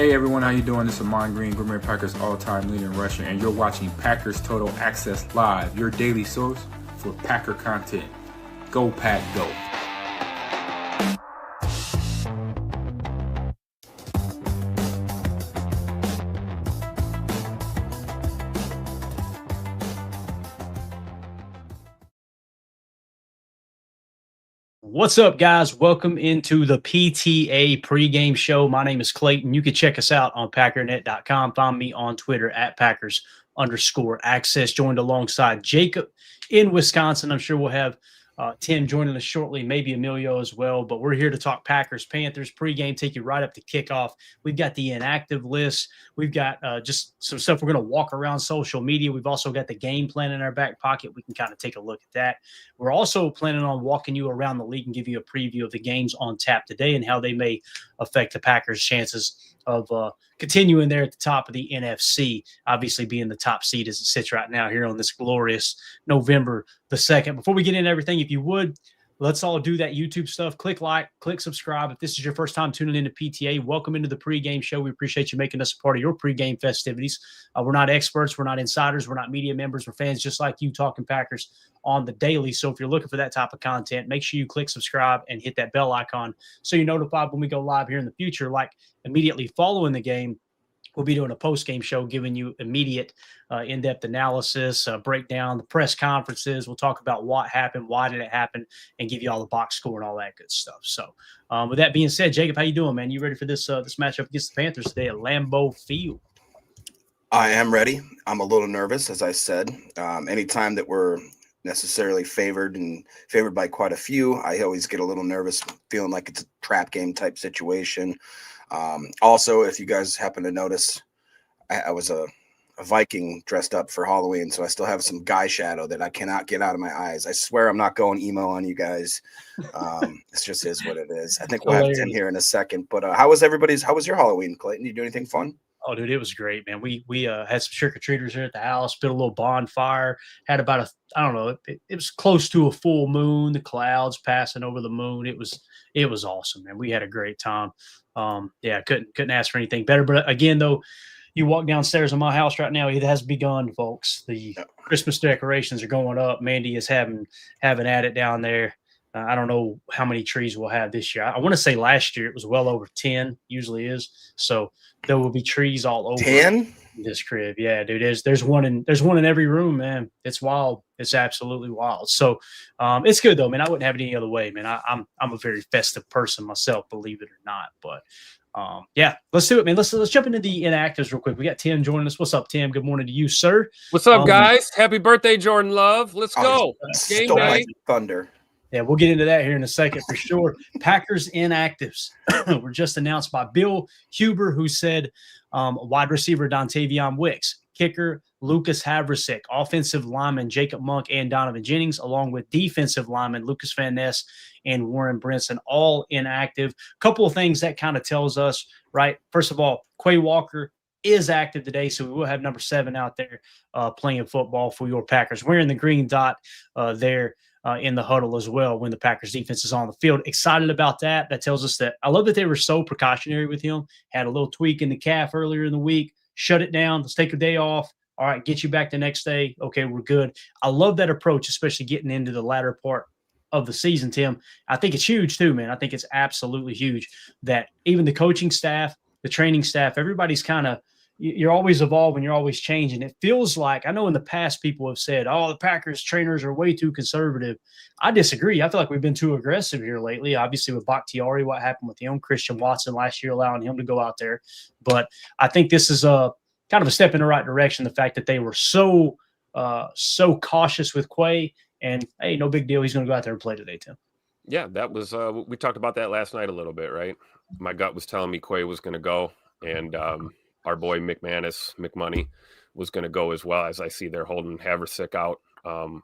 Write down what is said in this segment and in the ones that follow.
Hey everyone, how you doing? This is Amon Green, Green Bay Packers all-time leading rusher, and you're watching Packers Total Access Live, your daily source for Packer content. Go Pack, go! What's up, guys? Welcome into the PTA pregame show. My name is Clayton. You can check us out on Packernet.com. Find me on Twitter at Packers_access. Joined alongside Jacob in Wisconsin. I'm sure we'll have Tim joining us shortly, maybe Emilio as well. But we're here to talk Packers, Panthers pregame, take you right up to kickoff. We've got the inactive list. We've got just some stuff we're going to walk around social media. We've also got the game plan in our back pocket. We can kind of take a look at that. We're also planning on walking you around the league and give you a preview of the games on tap today and how they may affect the Packers' chances of continuing there at the top of the NFC, obviously being the top seed as it sits right now here on this glorious November the 2nd. Before we get into everything, if you would, let's all do that YouTube stuff. Click like, click subscribe. If this is your first time tuning into PTA, welcome into the pregame show. We appreciate you making us a part of your pregame festivities. We're not experts. We're not insiders. We're not media members. We're fans just like you talking Packers on the daily. So if you're looking for that type of content, make sure you click subscribe and hit that bell icon so you're notified when we go live here in the future. Like immediately following the game, we'll be doing a post-game show giving you immediate in-depth analysis, breakdown, the press conferences. We'll talk about what happened, why did it happen, and give you all the box score and all that good stuff. So with that being said, Jacob, how you doing, man? You ready for this matchup against the Panthers today at Lambeau Field? I am ready. I'm a little nervous, as I said. Anytime that we're necessarily favored by quite a few, I always get a little nervous, feeling like it's a trap game type situation. Also, if you guys happen to notice, I was a Viking dressed up for Halloween, so I still have some guy shadow that I cannot get out of my eyes. I swear I'm not going emo on you guys. It just is what it is. I think we'll have Tim here in a second. But how was your Halloween, Clayton? Did you do anything fun? Oh, dude, it was great, man. We had some trick-or-treaters here at the house, built a little bonfire, had about it was close to a full moon, the clouds passing over the moon. It was awesome, man. We had a great time. Couldn't ask for anything better. But again, though, you walk downstairs in my house right now, it has begun, folks. The Christmas decorations are going up. Mandy is having at it down there. I don't know how many trees we'll have this year. I want to say last year it was well over 10, usually is. So there will be trees all over 10 this crib. Yeah, dude. There's one in every room, man. It's wild. It's absolutely wild. So it's good though, man. I wouldn't have it any other way, man. I'm a very festive person myself, believe it or not. But let's do it, man. Let's jump into the inactives real quick. We got Tim joining us. What's up, Tim? Good morning to you, sir. What's up, guys? Happy birthday, Jordan Love. Let's go. Game day. Thunder. Yeah, we'll get into that here in a second for sure. Packers inactives were just announced by Bill Huber, who said wide receiver Dontavion Wicks, kicker Lucas Havrisek, offensive lineman Jacob Monk and Donovan Jennings, along with defensive lineman Lucas Van Ness and Warren Brinson, all inactive. Couple of things that kind of tells us, right? First of all, Quay Walker is active today, so we will have number 7 out there playing football for your Packers. Wearing the green dot there in the huddle as well when the Packers defense is on the field. Excited about that. That tells us that I love that they were so precautionary with him. Had a little tweak in the calf earlier in the week. Shut it down. Let's take a day off. All right, get you back the next day. Okay, we're good. I love that approach, especially getting into the latter part of the season, Tim. I think it's huge too, man. I think it's absolutely huge that even the coaching staff, the training staff, everybody's kind of, you're always evolving, you're always changing. It feels like, I know in the past people have said, oh, the Packers trainers are way too conservative. I disagree. I feel like we've been too aggressive here lately. Obviously with Bakhtiari, what happened with him, Christian Watson last year, allowing him to go out there. But I think this is a kind of a step in the right direction. The fact that they were so cautious with Quay, and hey, no big deal. He's going to go out there and play today, Tim. Yeah, that was we talked about that last night a little bit, right? My gut was telling me Quay was going to go, and our boy McMoney was going to go as well, as I see they're holding Havrisek out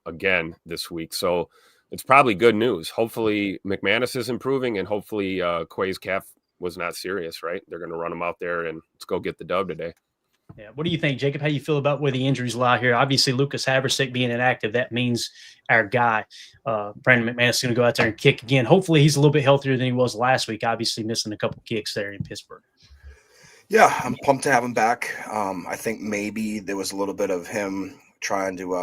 again this week. So it's probably good news. Hopefully McManus is improving, and hopefully Quay's calf was not serious, right? They're going to run him out there, and let's go get the dub today. Yeah. What do you think, Jacob? How you feel about where the injuries lie here? Obviously, Lucas Havrisek being inactive, that means our guy, Brandon McManus, is going to go out there and kick again. Hopefully he's a little bit healthier than he was last week, obviously missing a couple kicks there in Pittsburgh. Yeah, I'm pumped to have him back. I think maybe there was a little bit of him trying to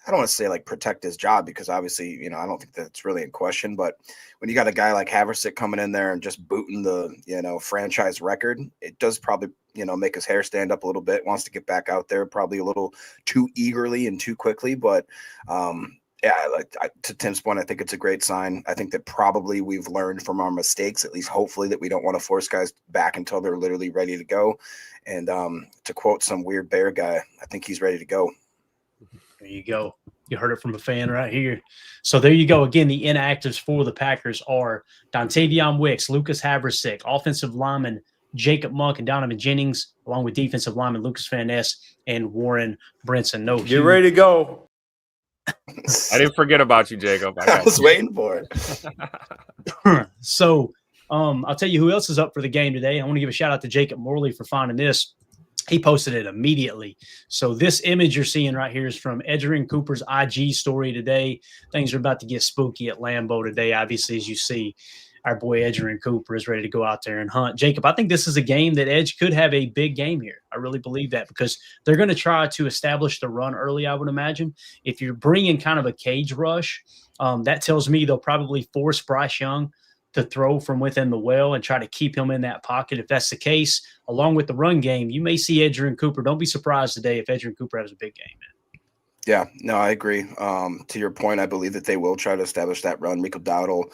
I don't want to say like protect his job, because obviously, I don't think that's really in question. But when you got a guy like Haversick coming in there and just booting the, franchise record, it does probably, make his hair stand up a little bit. Wants to get back out there probably a little too eagerly and too quickly. But yeah, to Tim's point, I think it's a great sign. I think that probably we've learned from our mistakes, at least hopefully, that we don't want to force guys back until they're literally ready to go. And to quote some weird Bear guy, I think he's ready to go. There you go. You heard it from a fan right here. So there you go. Again, the inactives for the Packers are Dontavion Wicks, Lucas Haversick, offensive lineman Jacob Monk and Donovan Jennings, along with defensive lineman Lucas Van Ness and Warren Brinson. No, Get ready to go. I didn't forget about you, Jacob. I was waiting for it. So I'll tell you who else is up for the game today. I want to give a shout out to Jacob Morley for finding this. He posted it immediately. So this image you're seeing right here is from Edgerrin Cooper's IG story today. Things are about to get spooky at Lambeau today. Obviously, as you see, our boy Edgerrin Cooper is ready to go out there and hunt. Jacob, I think this is a game that Edge could have a big game here. I really believe that, because they're going to try to establish the run early, I would imagine. If you're bringing kind of a cage rush, that tells me they'll probably force Bryce Young to throw from within the well and try to keep him in that pocket. If that's the case, along with the run game, you may see Edgerrin Cooper. Don't be surprised today if Edgerrin Cooper has a big game, man. Yeah, no, I agree. To your point, I believe that they will try to establish that run. Rico Dowdle,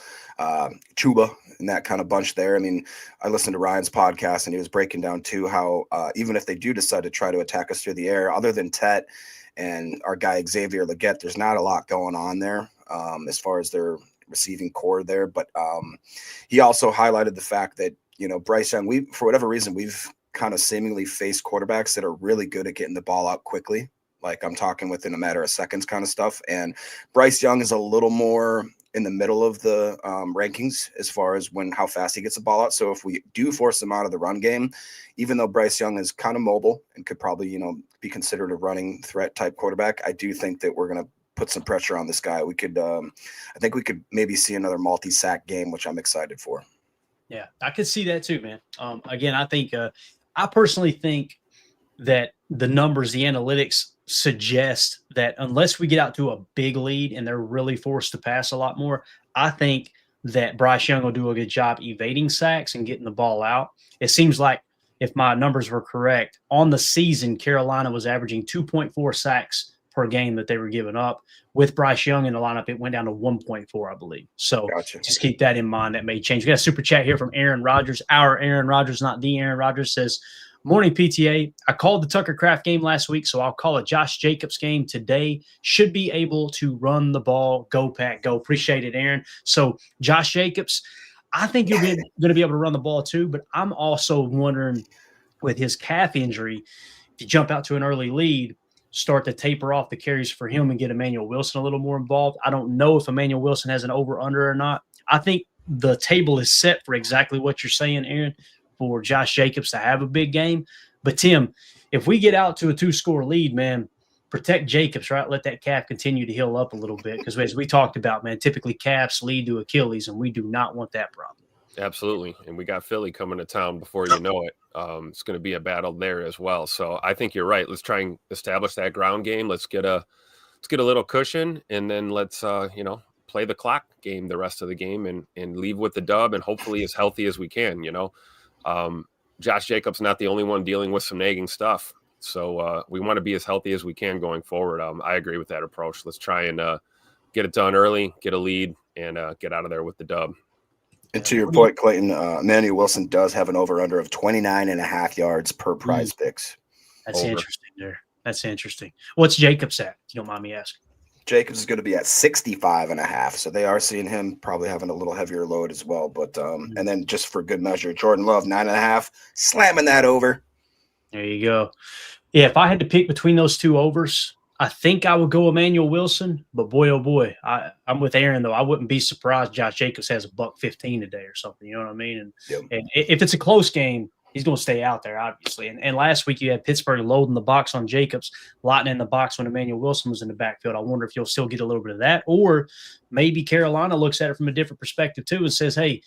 Chuba, and that kind of bunch there. I mean, I listened to Ryan's podcast, and he was breaking down too how even if they do decide to try to attack us through the air, other than Tet and our guy Xavier Leggett, there's not a lot going on there as far as their receiving core there. But he also highlighted the fact that, Bryce Young, for whatever reason, we've kind of seemingly faced quarterbacks that are really good at getting the ball out quickly. Like I'm talking within a matter of seconds kind of stuff. And Bryce Young is a little more in the middle of the rankings as far as how fast he gets the ball out. So if we do force him out of the run game, even though Bryce Young is kind of mobile and could probably, be considered a running threat type quarterback, I do think that we're going to put some pressure on this guy. We could, I think we could maybe see another multi-sack game, which I'm excited for. Yeah, I could see that too, man. Again, I think, I personally think that the numbers, the analytics suggest that unless we get out to a big lead and they're really forced to pass a lot more, I think that Bryce Young will do a good job evading sacks and getting the ball out. It seems like, if my numbers were correct, on the season, Carolina was averaging 2.4 sacks per game that they were giving up. With Bryce Young in the lineup, it went down to 1.4, I believe. So Gotcha. Just keep that in mind. That may change. We got a super chat here from Aaron Rodgers. Our Aaron Rodgers, not the Aaron Rodgers, says, "Morning, PTA. I called the Tucker Kraft game last week, so I'll call a Josh Jacobs game today. Should be able to run the ball. Go, Pack, go." Appreciate it, Aaron. So Josh Jacobs, I think you're going to be able to run the ball too, but I'm also wondering, with his calf injury, if you jump out to an early lead, start to taper off the carries for him and get Emmanuel Wilson a little more involved. I don't know if Emmanuel Wilson has an over-under or not. I think the table is set for exactly what you're saying, Aaron, for Josh Jacobs to have a big game. But, Tim, if we get out to a 2-score lead, man, protect Jacobs, right? Let that calf continue to heal up a little bit, because as we talked about, man, typically calves lead to Achilles, and we do not want that problem. Absolutely. And we got Philly coming to town before you know it. It's going to be a battle there as well. So I think you're right. Let's try and establish that ground game. Let's get a little cushion, and then let's play the clock game the rest of the game and leave with the dub, and hopefully as healthy as we can. Josh Jacobs not the only one dealing with some nagging stuff. So we want to be as healthy as we can going forward. I agree with that approach. Let's try and get it done early, get a lead, and get out of there with the dub. And to your point, Clayton, Emmanuel Wilson does have an over-under of 29.5 yards per prize picks. That's interesting there. That's interesting. What's Jacobs at, if you don't mind me asking? Jacobs is going to be at 65.5. So they are seeing him probably having a little heavier load as well. But and then just for good measure, Jordan Love, 9.5, slamming that over. There you go. Yeah, if I had to pick between those two overs, I think I would go Emmanuel Wilson, but boy, oh boy, I'm with Aaron though. I wouldn't be surprised Josh Jacobs has a $115 today or something. You know what I mean? And if it's a close game, he's going to stay out there, obviously. And last week you had Pittsburgh loading the box on Jacobs, lighting in the box when Emmanuel Wilson was in the backfield. I wonder if you'll still get a little bit of that, or maybe Carolina looks at it from a different perspective too and says, hey,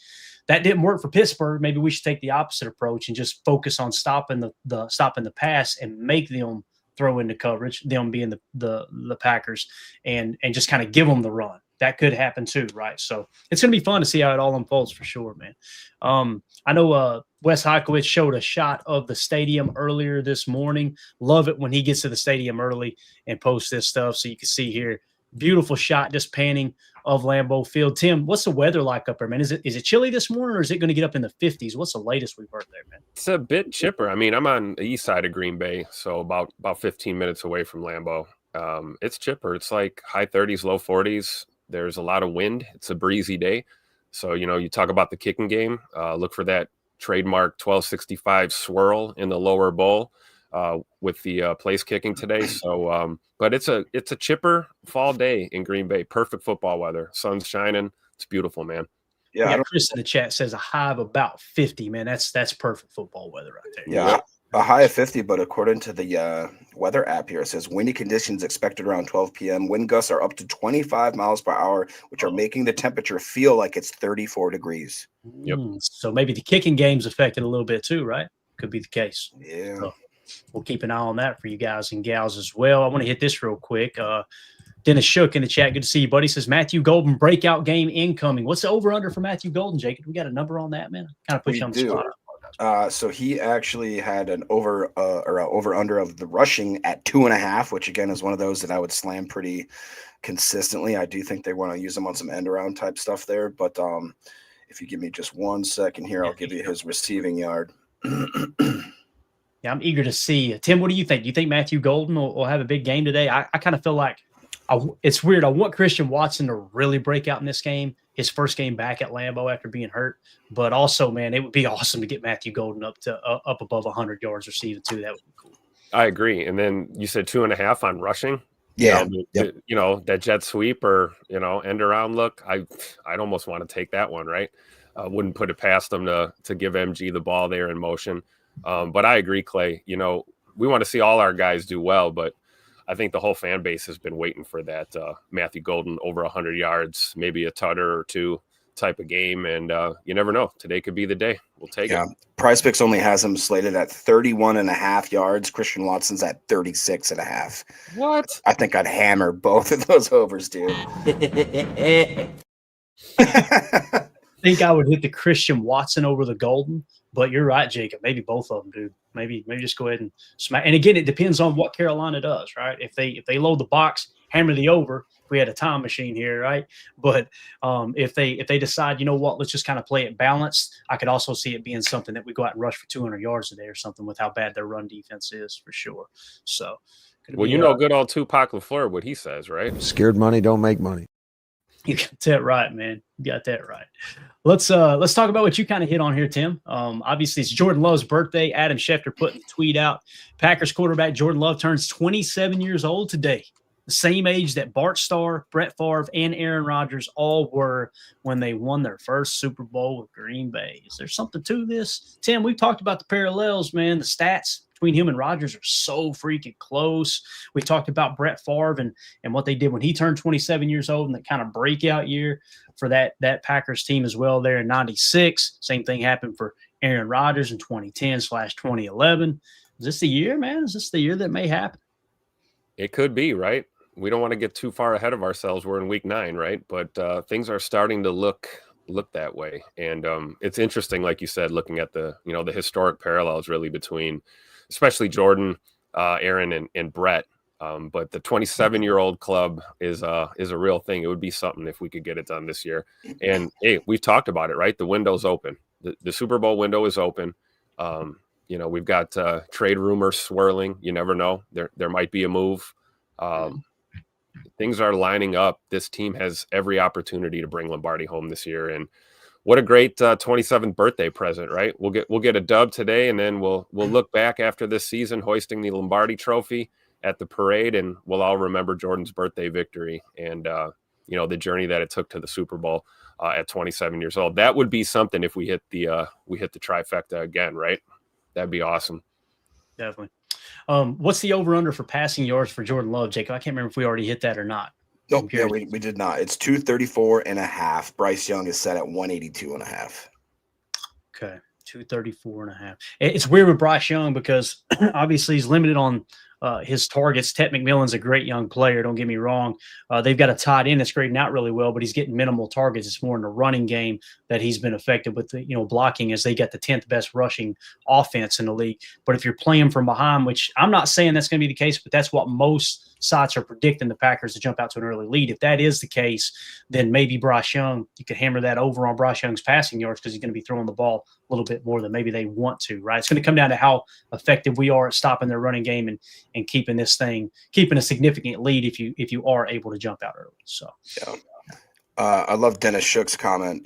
that didn't work for Pittsburgh. Maybe we should take the opposite approach and just focus on stopping the pass and make them throw into coverage, them being the Packers, and just kind of give them the run. That could happen too, right? So it's going to be fun to see how it all unfolds for sure, man. I know Wes Heikowitz showed a shot of the stadium earlier this morning. Love it when he gets to the stadium early and posts this stuff. So you can see here, beautiful shot just panning of Lambeau Field. Tim, what's the weather like up there, man? Is it chilly this morning, or is it going to get up in the 50s? What's the latest we've heard there, man? It's a bit chipper. I mean, I'm on the east side of Green Bay, so about 15 minutes away from Lambeau. It's chipper. It's like high 30s, low 40s. There's a lot of wind. It's a breezy day. So, you talk about the kicking game. Look for that trademark 1265 swirl in the lower bowl with the place kicking today. So, but it's a chipper fall day in Green Bay. Perfect football weather. Sun's shining. It's beautiful, man. Yeah, Chris in the chat says a high of about 50, man. That's perfect football weather right there. Yeah, a high of 50, but according to the weather app here, it says windy conditions expected around 12 p.m. Wind gusts are up to 25 miles per hour, which are making the temperature feel like it's 34 degrees. Yep. So maybe the kicking game's affected a little bit too, right? Could be the case. Yeah. So we'll keep an eye on that for you guys and gals as well. I want to hit this real quick. Dennis Shook in the chat. Good to see you, buddy. Says Matthew Golden breakout game incoming. What's the over under for Matthew Golden, Jacob? We got a number on that, man? Kind of put you on the spot. So he actually had an over under of the rushing at 2.5, which again is one of those that I would slam pretty consistently. I do think they want to use him on some end around type stuff there, but if you give me just 1 second here, I'll give you his receiving yard. Yeah, I'm eager to see. Tim, what do you think? Do you think Matthew Golden will have a big game today? I kind of feel like it's weird. I want Christian Watson to really break out in this game, his first game back at Lambeau after being hurt. But also, man, it would be awesome to get Matthew Golden up above 100 yards receiving too. That would be cool. I agree. And then you said 2.5 on rushing. Yeah. That jet sweep or, end around look. I'd almost want to take that one, right? Wouldn't put it past them to give MG the ball there in motion. But I agree, Clay. We want to see all our guys do well, but I think the whole fan base has been waiting for that Matthew Golden over 100 yards, maybe a tutter or two type of game. And you never know. Today could be the day. We'll take it. Prize Picks only has him slated at 31.5 yards. Christian Watson's at 36.5. What? I think I'd hammer both of those overs, dude. I think I would hit the Christian Watson over the Golden, but you're right, Jacob. Maybe both of them, dude. Maybe just go ahead and smack. And again, it depends on what Carolina does, right? If they load the box, hammer the over. If we had a time machine here, right? But if they decide, you know what, let's just kind of play it balanced. I could also see it being something that we go out and rush for 200 yards today or something with how bad their run defense is for sure. So, well, good old Tupac LaFleur, what he says, right? Scared money don't make money. You got that right, man. You got that right. Let's talk about what you kind of hit on here, Tim. Obviously, it's Jordan Love's birthday. Adam Schefter put the tweet out. Packers quarterback Jordan Love turns 27 years old today, the same age that Bart Starr, Brett Favre, and Aaron Rodgers all were when they won their first Super Bowl with Green Bay. Is there something to this, Tim? We've talked about the parallels, man. The stats between him and Rodgers are so freaking close. We talked about Brett Favre and what they did when he turned 27 years old and that kind of breakout year for that Packers team as well there in 96. Same thing happened for Aaron Rodgers in 2010/2011. Is this the year, man? Is this the year that may happen? It could be, right? We don't want to get too far ahead of ourselves. We're in week 9, right? But things are starting to look that way. And it's interesting, like you said, looking at the historic parallels really between especially Jordan, Aaron, and Brett. But the 27-year-old club is a real thing. It would be something if we could get it done this year. And hey, we've talked about it, right? The window's open. The Super Bowl window is open. We've got trade rumors swirling. You never know. There might be a move. Things are lining up. This team has every opportunity to bring Lombardi home this year. And what a great 27th birthday present, right? We'll get a dub today, and then we'll look back after this season hoisting the Lombardi Trophy at the parade, and we'll all remember Jordan's birthday victory and the journey that it took to the Super Bowl at 27 years old. That would be something if we hit the trifecta again, right? That'd be awesome. Definitely. What's the over under for passing yards for Jordan Love, Jacob? I can't remember if we already hit that or not. Nope, yeah, we did not. It's 234.5. Bryce Young is set at 182.5. Okay. 234.5. It's weird with Bryce Young because obviously he's limited on his targets. Ted McMillan's a great young player. Don't get me wrong. They've got a tight end that's grading out really well, but he's getting minimal targets. It's more in the running game that he's been effective with the, blocking, as they got the 10th best rushing offense in the league. But if you're playing from behind, which I'm not saying that's going to be the case, but that's what most sites are predicting the Packers to jump out to an early lead. If that is the case, then maybe Bryce Young, you could hammer that over on Bryce Young's passing yards because he's going to be throwing the ball a little bit more than maybe they want to, right? It's going to come down to how effective we are at stopping their running game and keeping a significant lead if you are able to jump out early. So yeah. I love Dennis Shook's comment,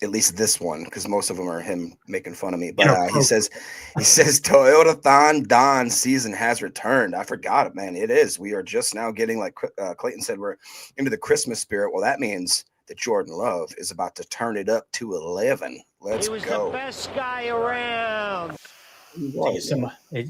at least this one, because most of them are him making fun of me. But he says Toyota Don season has returned. I forgot it, man. It is. We are just now getting, like Clayton said, we're into the Christmas spirit. Well, that means that Jordan Love is about to turn it up to 11. Let's go. He was the best guy around.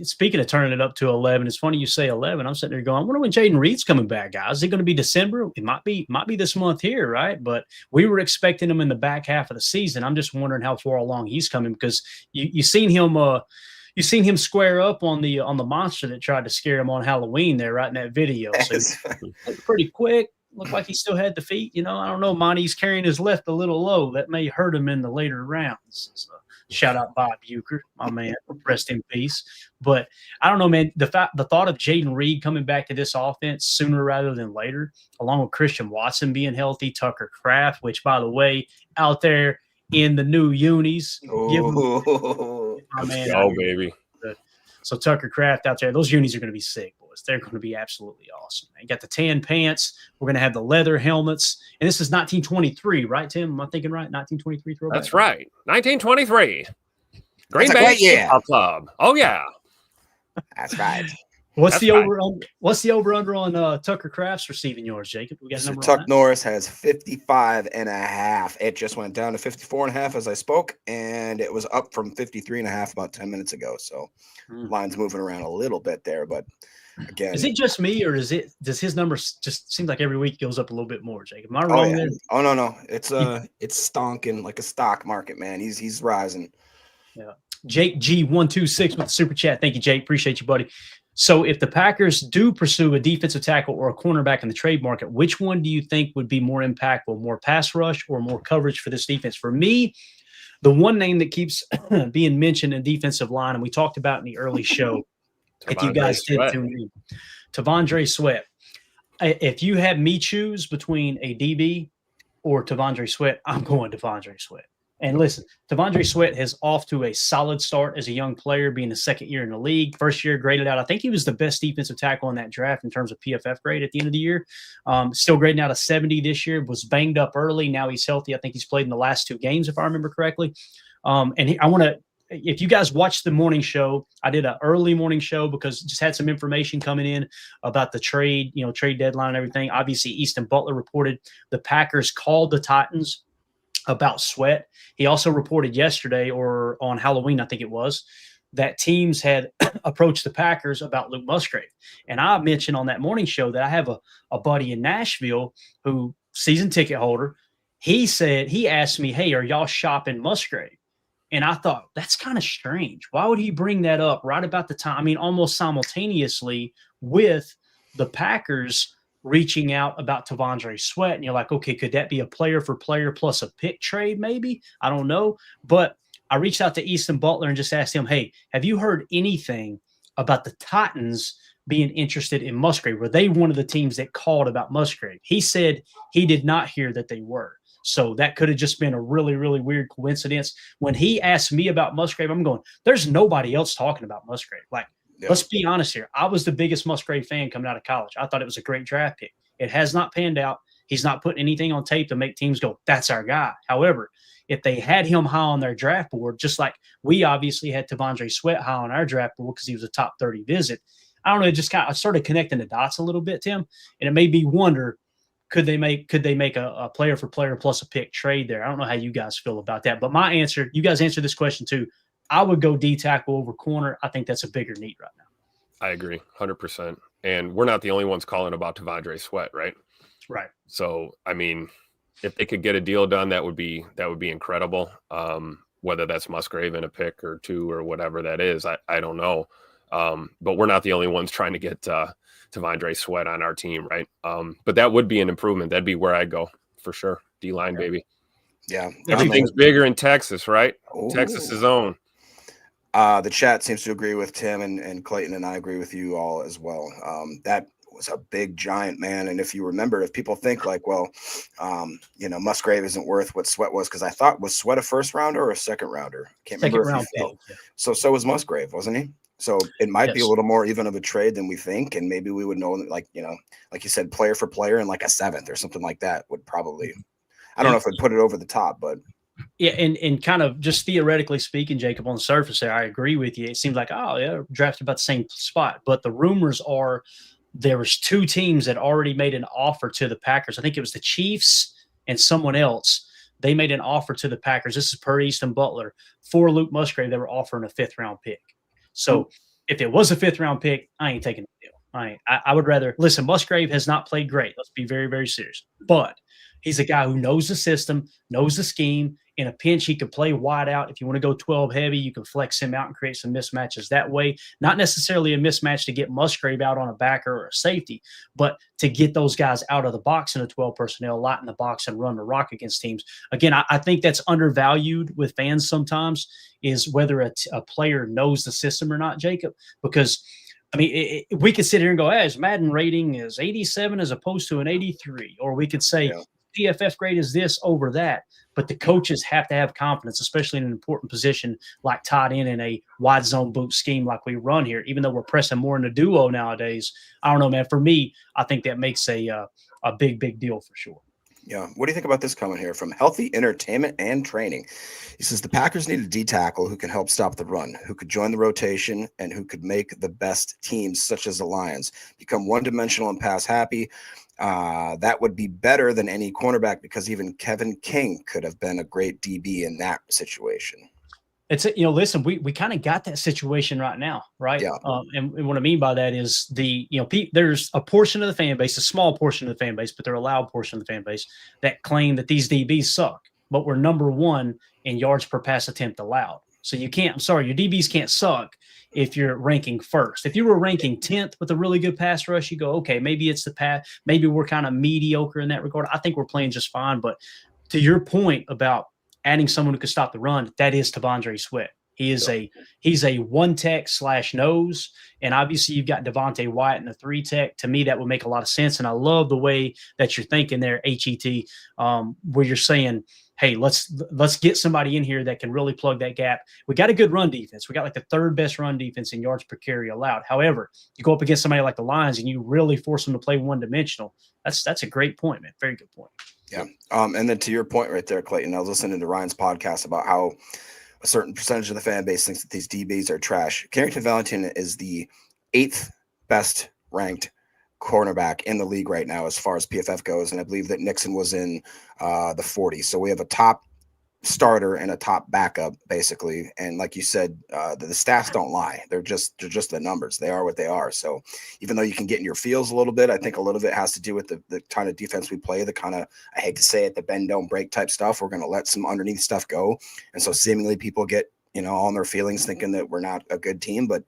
Speaking of turning it up to 11, it's funny you say 11. I'm sitting there going, I wonder when Jaden Reed's coming back, guys. Is it going to be December? It might be this month here, right? But we were expecting him in the back half of the season. I'm just wondering how far along he's coming, because you seen him square up on the monster that tried to scare him on Halloween there, right in that video. So pretty quick. Looked like he still had the feet. I don't know. Monty's carrying his left a little low. That may hurt him in the later rounds. So, shout out Bob Euchre, my man. Rest in peace. But I don't know, man. The thought of Jaden Reed coming back to this offense sooner rather than later, along with Christian Watson being healthy, Tucker Kraft, which, by the way, out there in the new unis. Let's go, baby. So Tucker Kraft out there, those unis are going to be sick, boys. They're going to be absolutely awesome. You got the tan pants. We're going to have the leather helmets. And this is 1923, right, Tim? Am I thinking right? 1923 throwback? That's right. 1923. Green Bay Football Club. Oh, yeah. That's right. What's the over-under on Tucker Kraft's receiving yards, Jacob? We got a number Tuck on that? Norris has 55.5. It just went down to 54.5 as I spoke, and it was up from 53.5 about 10 minutes ago. So line's moving around a little bit there, but again, is it just me, or does his number just seem like every week goes up a little bit more, Jacob? Am I wrong there? Oh no. It's stonking like a stock market, man. He's rising. Yeah. Jake G126 with the super chat. Thank you, Jake. Appreciate you, buddy. So if the Packers do pursue a defensive tackle or a cornerback in the trade market, which one do you think would be more impactful, more pass rush or more coverage for this defense? For me, the one name that keeps being mentioned in defensive line, and we talked about in the early show, if you guys did tune in, T'Vondre Sweat. If you had me choose between a DB or T'Vondre Sweat, I'm going T'Vondre Sweat. And listen, T'Vondre Sweat is off to a solid start as a young player, being the second year in the league. First year graded out, I think he was the best defensive tackle in that draft in terms of PFF grade at the end of the year. Still grading out a 70 this year, was banged up early. Now he's healthy. I think he's played in the last 2 games, if I remember correctly. If you guys watched the morning show, I did an early morning show because just had some information coming in about the trade deadline and everything. Obviously, Easton Butler reported the Packers called the Titans about Sweat. He also reported yesterday, or on Halloween, I think it was, that teams had approached the Packers about Luke Musgrave. And I mentioned on that morning show that I have a buddy in Nashville who season ticket holder. He asked me, hey, are y'all shopping Musgrave? And I thought, that's kind of strange. Why would he bring that up right about the time? I mean, almost simultaneously with the Packers reaching out about T'Vondre Sweat. And you're like, okay, could that be a player for player plus a pick trade maybe? I don't know. But I reached out to Easton Butler and just asked him, hey, have you heard anything about the Titans being interested in Musgrave? Were they one of the teams that called about Musgrave? He said he did not hear that they were. So that could have just been a really, really weird coincidence. When he asked me about Musgrave, I'm going, there's nobody else talking about Musgrave. Like, let's be honest here. I was the biggest Musgrave fan coming out of college. I thought it was a great draft pick. It has not panned out. He's not putting anything on tape to make teams go, that's our guy. However, if they had him high on their draft board, just like we obviously had T'Vondre Sweat high on our draft board because he was a top 30 visit, I don't know, I started connecting the dots a little bit, Tim, and it made me wonder, could they make a player for player plus a pick trade there? I don't know how you guys feel about that, but my answer, you guys answer this question too. I would go D tackle over corner. I think that's a bigger need right now. I agree 100%. And we're not the only ones calling about T'Vondre Sweat, right? Right. So, I mean, if they could get a deal done, that would be incredible. whether that's Musgrave in a pick or two or whatever that is. I don't know. But we're not the only ones trying to get T'Vondre Sweat on our team, right? But that would be an improvement. That'd be where I go for sure. D-line, baby. Yeah. Everything's bigger in Texas, right? Ooh. Texas's own. The chat seems to agree with Tim and Clayton, and I agree with you all as well. That was a big giant man. And if you remember, if people think like, well, Musgrave isn't worth what Sweat was, because I thought, was Sweat a first rounder or a second rounder? Can't remember if he fell. Yeah. So was Musgrave, wasn't he? So it might be a little more even of a trade than we think, and maybe we would know, like you said, player for player, and like a seventh or something like that would probably. I don't know if I'd put it over the top, but yeah, and kind of just theoretically speaking, Jacob, on the surface there, I agree with you. It seems like, oh yeah, drafted about the same spot, but the rumors are there was two teams that already made an offer to the Packers. I think it was the Chiefs and someone else. They made an offer to the Packers. This is per Easton Butler for Luke Musgrave. They were offering a 5th round pick. So if it was a 5th round pick, I ain't taking the deal. I would rather listen. Musgrave has not played great. Let's be very, very serious. But he's a guy who knows the system, knows the scheme. In a pinch, he could play wide out. If you want to go 12 heavy, you can flex him out and create some mismatches that way. Not necessarily a mismatch to get Musgrave out on a backer or a safety, but to get those guys out of the box in a 12 personnel, lighten the box and run the rock against teams. Again, I think that's undervalued with fans sometimes, is whether a player knows the system or not, Jacob, because I mean, we could sit here and go, hey, his Madden rating is 87 as opposed to an 83, or we could say PFF grade is this over that. But the coaches have to have confidence, especially in an important position like tight end in a wide zone boot scheme like we run here. Even though we're pressing more in the duo nowadays, I don't know, man. For me, I think that makes a big, big deal for sure. Yeah. What do you think about this comment here from Healthy Entertainment and Training? He says the Packers need a D tackle who can help stop the run, who could join the rotation, and who could make the best teams, such as the Lions, become one-dimensional and pass happy. That would be better than any cornerback, because even Kevin King could have been a great DB in that situation. It's listen, we kind of got that situation right now, right? Yeah. And what I mean by that is there's a portion of the fan base, a small portion of the fan base, but they're a loud portion of the fan base that claim that these DBs suck, but we're number 1 in yards per pass attempt allowed. So your DBs can't suck if you're ranking first. If you were ranking 10th with a really good pass rush, you go, okay, maybe it's the pass. Maybe we're kind of mediocre in that regard. I think we're playing just fine. But to your point about adding someone who could stop the run, that is T'Vondre Sweat. He's a 1 tech / nose. And obviously you've got Devontae Wyatt in the 3 tech. To me, that would make a lot of sense. And I love the way that you're thinking there, HET, where you're saying, hey, let's get somebody in here that can really plug that gap. We got a good run defense. We got like the 3rd best run defense in yards per carry allowed. However, you go up against somebody like the Lions and you really force them to play one-dimensional. That's a great point, man. Very good point. Yeah. And then to your point right there, Clayton, I was listening to Ryan's podcast about how a certain percentage of the fan base thinks that these DBs are trash. Carrington Valentin is the 8th best ranked cornerback in the league right now as far as PFF goes, and I believe that Nixon was in the 40s. So we have a top starter and a top backup, basically. And like you said, the stats don't lie. They're just the numbers. They are what they are. So even though you can get in your feels a little bit, I think a little bit has to do with the kind of defense we play, the kind of, I hate to say it, the bend don't break type stuff. We're going to let some underneath stuff go, and so seemingly people get all in their feelings thinking that we're not a good team, but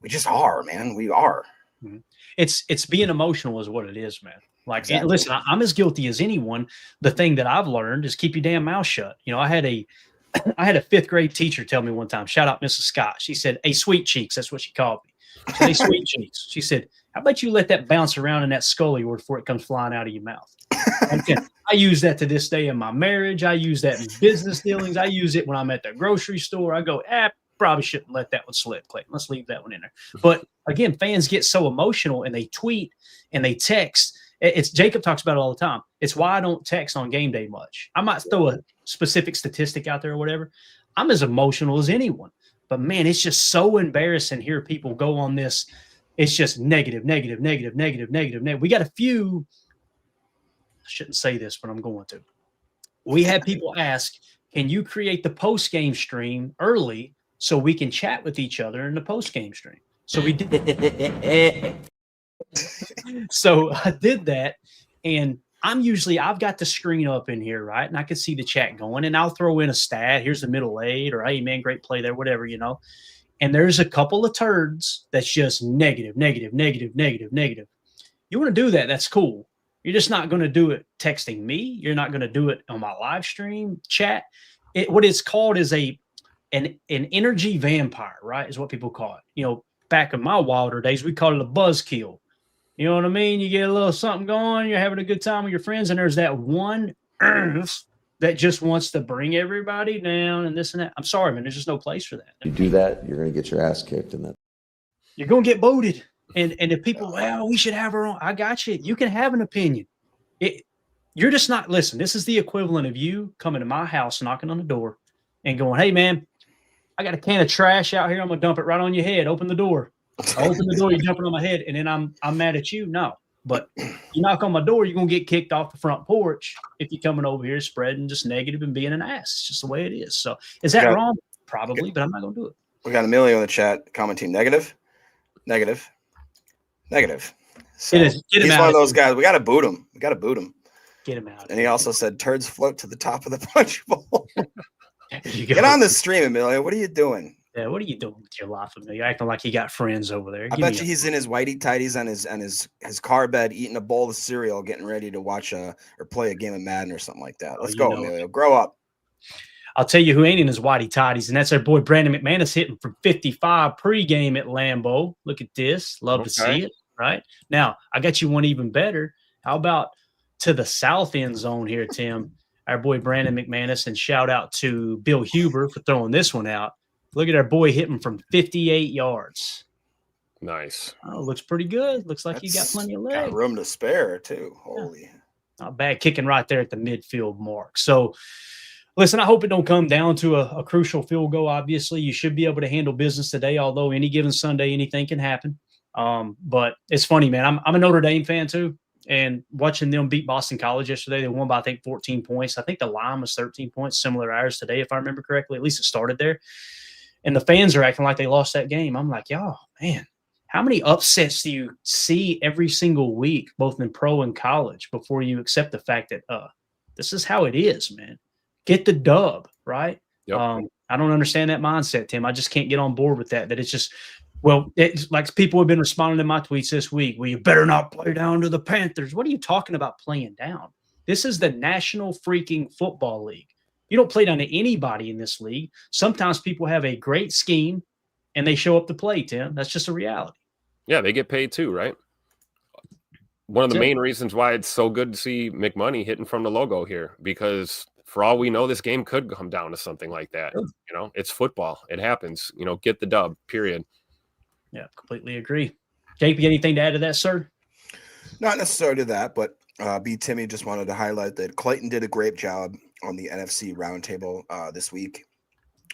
we just are, man. We are. Mm-hmm. It's being emotional is what it is, man. Like, exactly. Listen, I'm as guilty as anyone. The thing that I've learned is keep your damn mouth shut. I had a 5th grade teacher tell me one time, shout out Mrs. Scott. She said, hey, sweet cheeks. That's what she called me. She said, hey, sweet cheeks. She said, how about you let that bounce around in that skull of yours before it comes flying out of your mouth? I use that to this day in my marriage. I use that in business dealings. I use it when I'm at the grocery store. I go, probably shouldn't let that one slip, Clayton. Let's leave that one in there. But again, fans get so emotional and they tweet and they text. It's Jacob talks about it all the time. It's why I don't text on game day much. I might throw a specific statistic out there or whatever. I'm as emotional as anyone. But man, it's just so embarrassing to hear people go on this. It's just negative. We got a few. I shouldn't say this, but I'm going to. We had people ask, can you create the post-game stream early so we can chat with each other in the post-game stream? So we did. So I did that, and I've got the screen up in here, right? And I can see the chat going, and I'll throw in a stat. Here's the middle eight, or hey, man, great play there, whatever, And there's a couple of turds that's just negative, negative, negative, negative, negative. You want to do that? That's cool. You're just not going to do it texting me. You're not going to do it on my live stream chat. What it's called is an energy vampire, right? Is what people call it. Back in my wilder days, we called it a buzzkill. You know what I mean? You get a little something going, you're having a good time with your friends, and there's that one that just wants to bring everybody down and this and that. I'm sorry, man. There's just no place for that. You do that, you're going to get your ass kicked. And then you're going to get booted. And if people, we should have our own, I got you. You can have an opinion. You're just not, listen, this is the equivalent of you coming to my house, knocking on the door and going, hey, man, I got a can of trash out here. I'm going to dump it right on your head. Open the door. I open the door, you're jumping on my head, and then I'm mad at you. No, but you knock on my door, you're gonna get kicked off the front porch if you're coming over here spreading just negative and being an ass. It's just the way it is. So is that wrong? Probably, but I'm not gonna do it. We got Emilio in the chat commenting negative. So Get him he's out one of those guys. We gotta boot him. Get him out. And he also said turds float to the top of the punch bowl. You go. Get on the stream, Emilio. What are you doing? Yeah, what are you doing with your life, Emilio? You're acting like you got friends over there. I bet you he's in his whitey tighties on his car bed, eating a bowl of cereal, getting ready to watch or play a game of Madden or something like that. Let's go, Emilio. Grow up. I'll tell you who ain't in his whitey tighties, and that's our boy Brandon McManus hitting from 55 pregame at Lambeau. Look at this. Love to see it, right? Now, I got you one even better. How about to the south end zone here, Tim? Our boy Brandon McManus, and shout out to Bill Huber for throwing this one out. Look at our boy hitting from 58 yards. Nice. Oh, looks pretty good. Looks like he got plenty of legs. Got room to spare, too. Holy. Yeah. Not bad, kicking right there at the midfield mark. So, listen, I hope it don't come down to a crucial field goal. Obviously, you should be able to handle business today, although any given Sunday, anything can happen. But it's funny, man. I'm a Notre Dame fan, too. And watching them beat Boston College yesterday, they won by, I think, 14 points. I think the line was 13 points, similar to ours today, if I remember correctly. At least it started there. And the fans are acting like they lost that game. I'm like, y'all, man, how many upsets do you see every single week, both in pro and college, before you accept the fact that this is how it is, man? Get the dub, right? Yep. I don't understand that mindset, Tim. I just can't get on board with that. That it's just, well, it's like people have been responding to my tweets this week. Well, you better not play down to the Panthers. What are you talking about playing down? This is the National freaking Football League. You don't play down to anybody in this league. Sometimes people have a great scheme and they show up to play, Tim. That's just a reality. Yeah, they get paid too, right? One of the main reasons why it's so good to see McMoney hitting from the logo here, because for all we know, this game could come down to something like that. It's football. It happens. Get the dub, period. Yeah, completely agree. Jake, you got anything to add to that, sir? Not necessarily that, but B. Timmy just wanted to highlight that Clayton did a great job on the NFC roundtable this week.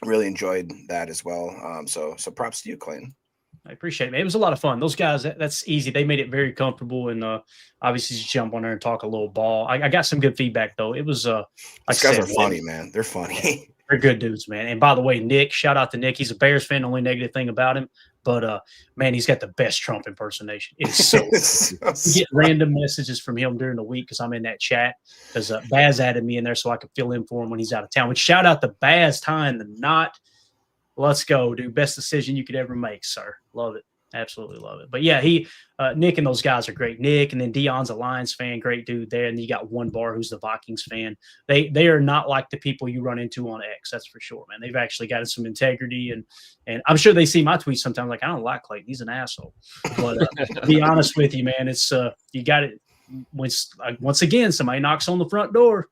Really enjoyed that as well. So props to you, Clayton. I appreciate it, man. It was a lot of fun. Those guys, that's easy. They made it very comfortable, and obviously just jump on there and talk a little ball. I got some good feedback, though. It was these guys are funny, man. They're funny. They're good dudes, man. And by the way, Nick, shout out to Nick. He's a Bears fan. The only negative thing about him, but man, he's got the best Trump impersonation. It's so you get random messages from him during the week because I'm in that chat because Baz added me in there so I could fill in for him when he's out of town. Which shout out to Baz tying the knot. Let's go, dude. Best decision you could ever make, sir. Love it. Absolutely love it. But yeah, Nick and those guys are great. Nick, and then Dion's a Lions fan, great dude there. And you got One Bar, who's the Vikings fan. They are not like the people you run into on X, that's for sure, man. They've actually got some integrity, and I'm sure they see my tweets sometimes like, I don't like Clayton, he's an asshole. But to be honest with you, man, it's you got it. Once again, somebody knocks on the front door,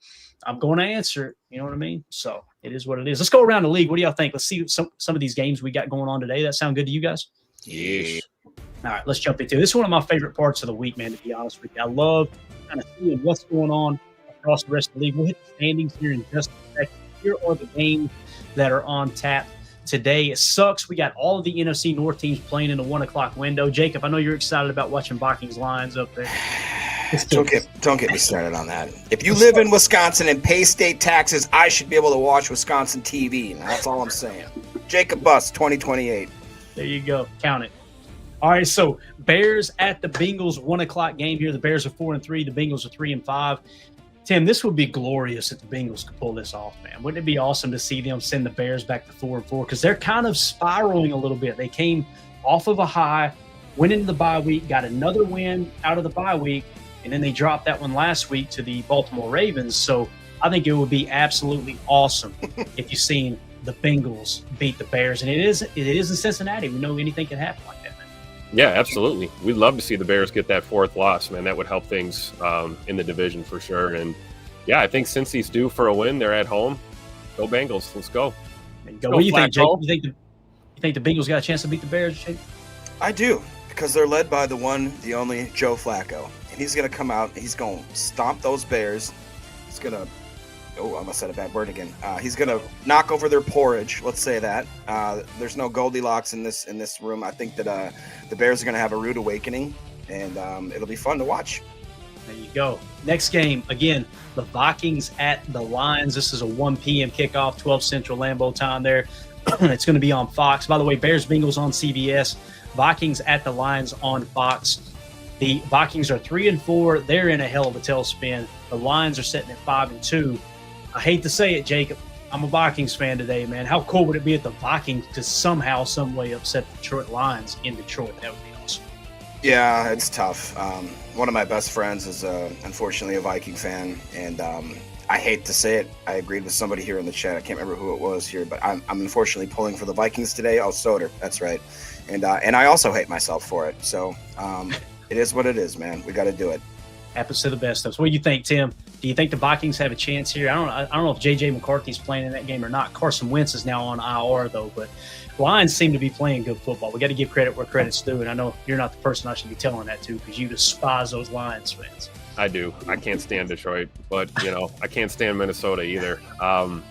I'm going to answer it. You know what I mean? So it is what it is. Let's go around the league. What do y'all think? Let's see some of these games we got going on today. That sound good to you guys? Yes. All right, let's jump into it. This is one of my favorite parts of the week, man, to be honest with you. I love kind of seeing what's going on across the rest of the league. We'll hit the standings here in just a second. Here are the games that are on tap today. It sucks. We got all of the NFC North teams playing in the 1 o'clock window. Jacob, I know you're excited about watching Vikings Lions up there. Don't get me started on that. If you live in Wisconsin and pay state taxes, I should be able to watch Wisconsin TV. That's all I'm saying. Jacob Bus 2028. There you go. Count it. All right, so Bears at the Bengals, 1 o'clock game here. The Bears are 4-3. The Bengals are 3-5. Tim, this would be glorious if the Bengals could pull this off, man. Wouldn't it be awesome to see them send the Bears back to 4-4? Because they're kind of spiraling a little bit. They came off of a high, went into the bye week, got another win out of the bye week, and then they dropped that one last week to the Baltimore Ravens. So I think it would be absolutely awesome if you've seen the Bengals beat the Bears. And it is in Cincinnati. We know anything can happen like that, man. Yeah, absolutely. We'd love to see the Bears get that 4th loss, man. That would help things in the division for sure. And yeah, I think Cincy's due for a win. They're at home. Go Bengals. Let's go. What do you think, Jake? You think the Bengals got a chance to beat the Bears, Jake? I do, because they're led by the one, the only Joe Flacco. And he's going to come out. He's going to stomp those Bears. He's going to I almost said a bad word again. He's going to knock over their porridge. Let's say that. There's no Goldilocks in this room. I think that the Bears are going to have a rude awakening, and it'll be fun to watch. There you go. Next game, again, the Vikings at the Lions. This is a 1 p.m. kickoff, 12 Central Lambeau time there. It's going to be on Fox. By the way, Bears-Bengals on CBS. Vikings at the Lions on Fox. The Vikings are 3-4. They're in a hell of a tailspin. The Lions are sitting at 5-2. I hate to say it, Jacob. I'm a Vikings fan today, man. How cool would it be if the Vikings could somehow, some way upset the Detroit Lions in Detroit? That would be awesome. Yeah, it's tough. One of my best friends is unfortunately a Viking fan, and I hate to say it. I agreed with somebody here in the chat. I can't remember who it was here, but I'm unfortunately pulling for the Vikings today. Oh, Soder, that's right. And I also hate myself for it. So it is what it is, man. We got to do it. Happens to the best of us. What do you think, Tim? Do you think the Vikings have a chance here? I don't know if J.J. McCarthy's playing in that game or not. Carson Wentz is now on IR, though, but Lions seem to be playing good football. We got to give credit where credit's due, and I know you're not the person I should be telling that to because you despise those Lions fans. I do. I can't stand Detroit, but, I can't stand Minnesota either. It's going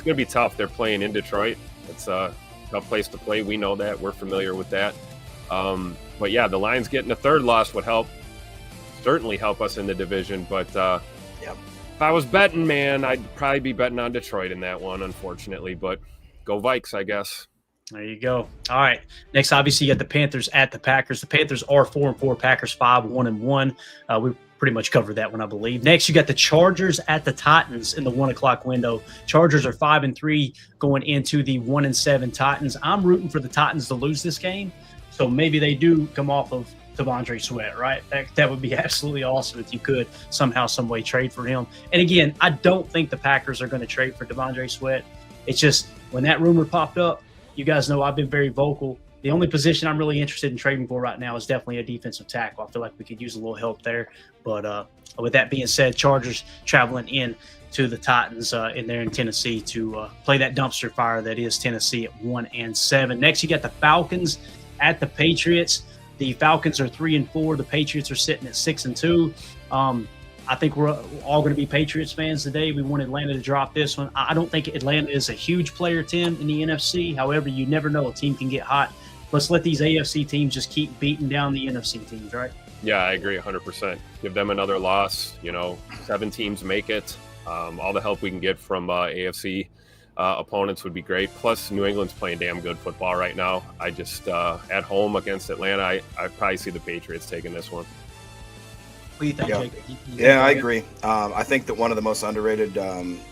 to be tough. They're playing in Detroit. It's a tough place to play. We know that. We're familiar with that. But, yeah, the Lions getting a 3rd loss would certainly help us in the division. But if I was betting, man, I'd probably be betting on Detroit in that one, unfortunately. But go Vikes, I guess. There you go. All right. Next, obviously, you got the Panthers at the Packers. The Panthers are 4-4. Packers 5-1-1. We pretty much covered that one, I believe. Next, you got the Chargers at the Titans in the 1 o'clock window. Chargers are 5-3 going into the 1-7 Titans. I'm rooting for the Titans to lose this game, so maybe they do come off of Devondre Sweat, right? That would be absolutely awesome if you could somehow, some way trade for him. And again, I don't think the Packers are going to trade for Devondre Sweat. It's just when that rumor popped up, you guys know I've been very vocal. The only position I'm really interested in trading for right now is definitely a defensive tackle. I feel like we could use a little help there. But with that being said, Chargers traveling in to the Titans in there in Tennessee to play that dumpster fire that is Tennessee at 1-7. Next, you got the Falcons at the Patriots. The Falcons are 3-4. The Patriots are sitting at 6-2. I think we're all going to be Patriots fans today. We want Atlanta to drop this one. I don't think Atlanta is a huge player, Tim, in the NFC. However, you never know. A team can get hot. Let's let these AFC teams just keep beating down the NFC teams, right? Yeah, I agree 100%. Give them another loss. 7 teams make it. All the help we can get from AFC opponents would be great. Plus, New England's playing damn good football right now. I just, at home against Atlanta, I probably see the Patriots taking this one. What do you think, Jake? Yeah, I agree. I think that one of the most underrated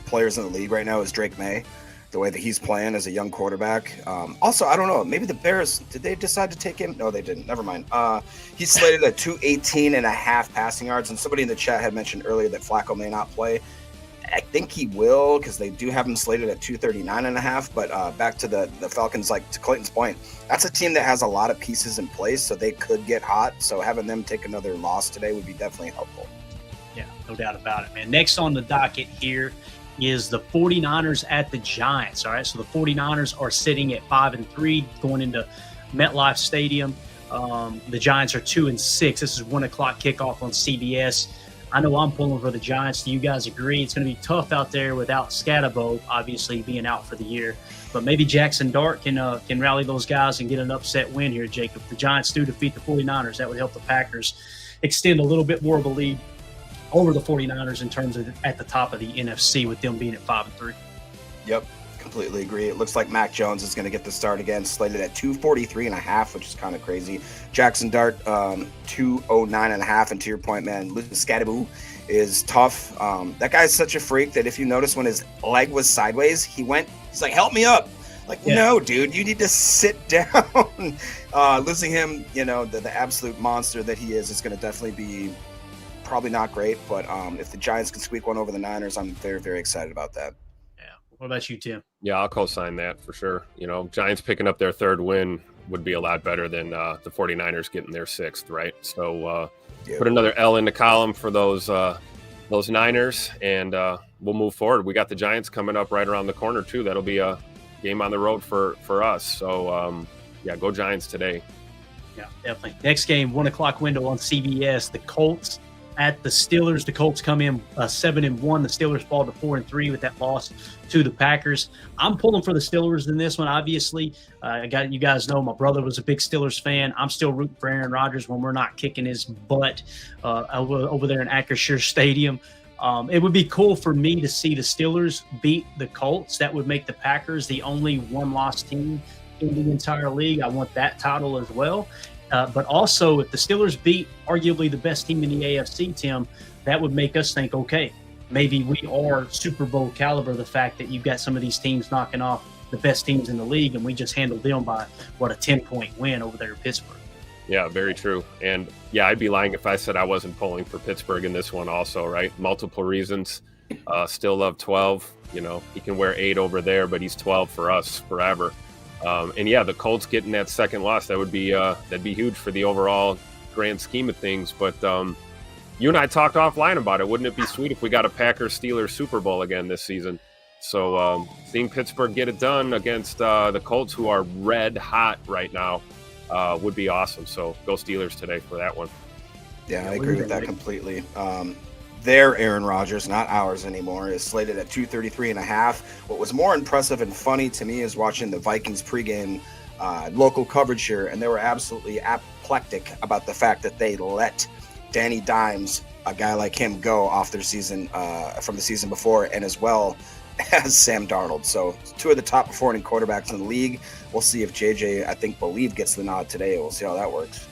players in the league right now is Drake May, the way that he's playing as a young quarterback. Also, I don't know, maybe the Bears, did they decide to take him? No, they didn't. Never mind. He's slated at 218.5 passing yards, and somebody in the chat had mentioned earlier that Flacco may not play. I think he will because they do have him slated at 239.5. But back to the Falcons, like to Clayton's point, that's a team that has a lot of pieces in place, so they could get hot. So having them take another loss today would be definitely helpful. Yeah, no doubt about it, man. Next on the docket here is the 49ers at the Giants. All right, so the 49ers are sitting at 5-3 going into MetLife Stadium. The Giants are 2-6. This is 1 o'clock kickoff on CBS. I know I'm pulling for the Giants. Do you guys agree? It's going to be tough out there without Scatterbo, obviously, being out for the year. But maybe Jackson Dart can rally those guys and get an upset win here, Jacob. If the Giants do defeat the 49ers, that would help the Packers extend a little bit more of a lead over the 49ers in terms of at the top of the NFC with them being at 5-3. Yep, completely agree. It looks like Mac Jones is going to get the start again, slated at 243.5, which is kind of crazy. Jackson Dart, 209.5. And to your point, man, Lucas Scadaboo is tough. That guy's such a freak that if you notice when his leg was sideways, he's like, help me up. Like, no, dude, you need to sit down. Losing him, the absolute monster that he is going to definitely be probably not great. But if the Giants can squeak one over the Niners, I'm very, very excited about that. What about you, Tim? Yeah, I'll co-sign that for sure. Giants picking up their third win would be a lot better than the 49ers getting their sixth, right? So put another L in the column for those Niners, and we'll move forward. We got the Giants coming up right around the corner, too. That'll be a game on the road for us. So, go Giants today. Yeah, definitely. Next game, 1 o'clock window on CBS. The Colts at the Steelers. The Colts come in 7-1. The Steelers fall to 4-3 with that loss to the Packers. I'm pulling for the Steelers in this one. Obviously, you guys know my brother was a big Steelers fan. I'm still rooting for Aaron Rodgers when we're not kicking his butt over there in Acrisure Stadium. It would be cool for me to see the Steelers beat the Colts. That would make the Packers the only one-loss team in the entire league. I want that title as well. But also, if the Steelers beat arguably the best team in the AFC, Tim, that would make us think, okay, maybe we are Super Bowl caliber, the fact that you've got some of these teams knocking off the best teams in the league, and we just handled them by, a 10-point win over there in Pittsburgh. Yeah, very true. And, I'd be lying if I said I wasn't pulling for Pittsburgh in this one also, right? Multiple reasons. Still love 12. He can wear 8 over there, but he's 12 for us forever. The Colts getting that second loss, that'd be huge for the overall grand scheme of things. But you and I talked offline about it. Wouldn't it be sweet if we got a Packers-Steelers Super Bowl again this season? So seeing Pittsburgh get it done against the Colts, who are red hot right now, would be awesome. So go Steelers today for that one. Yeah, I agree with that completely. Their Aaron Rodgers, not ours anymore, is slated at 233.5. What was more impressive and funny to me is watching the Vikings pregame local coverage here, and they were absolutely apoplectic about the fact that they let Danny Dimes, a guy like him, go off their season from the season before, and as well as Sam Darnold. So 2 of the top performing quarterbacks in the league. We'll see if JJ, believe gets the nod today. We'll see how that works.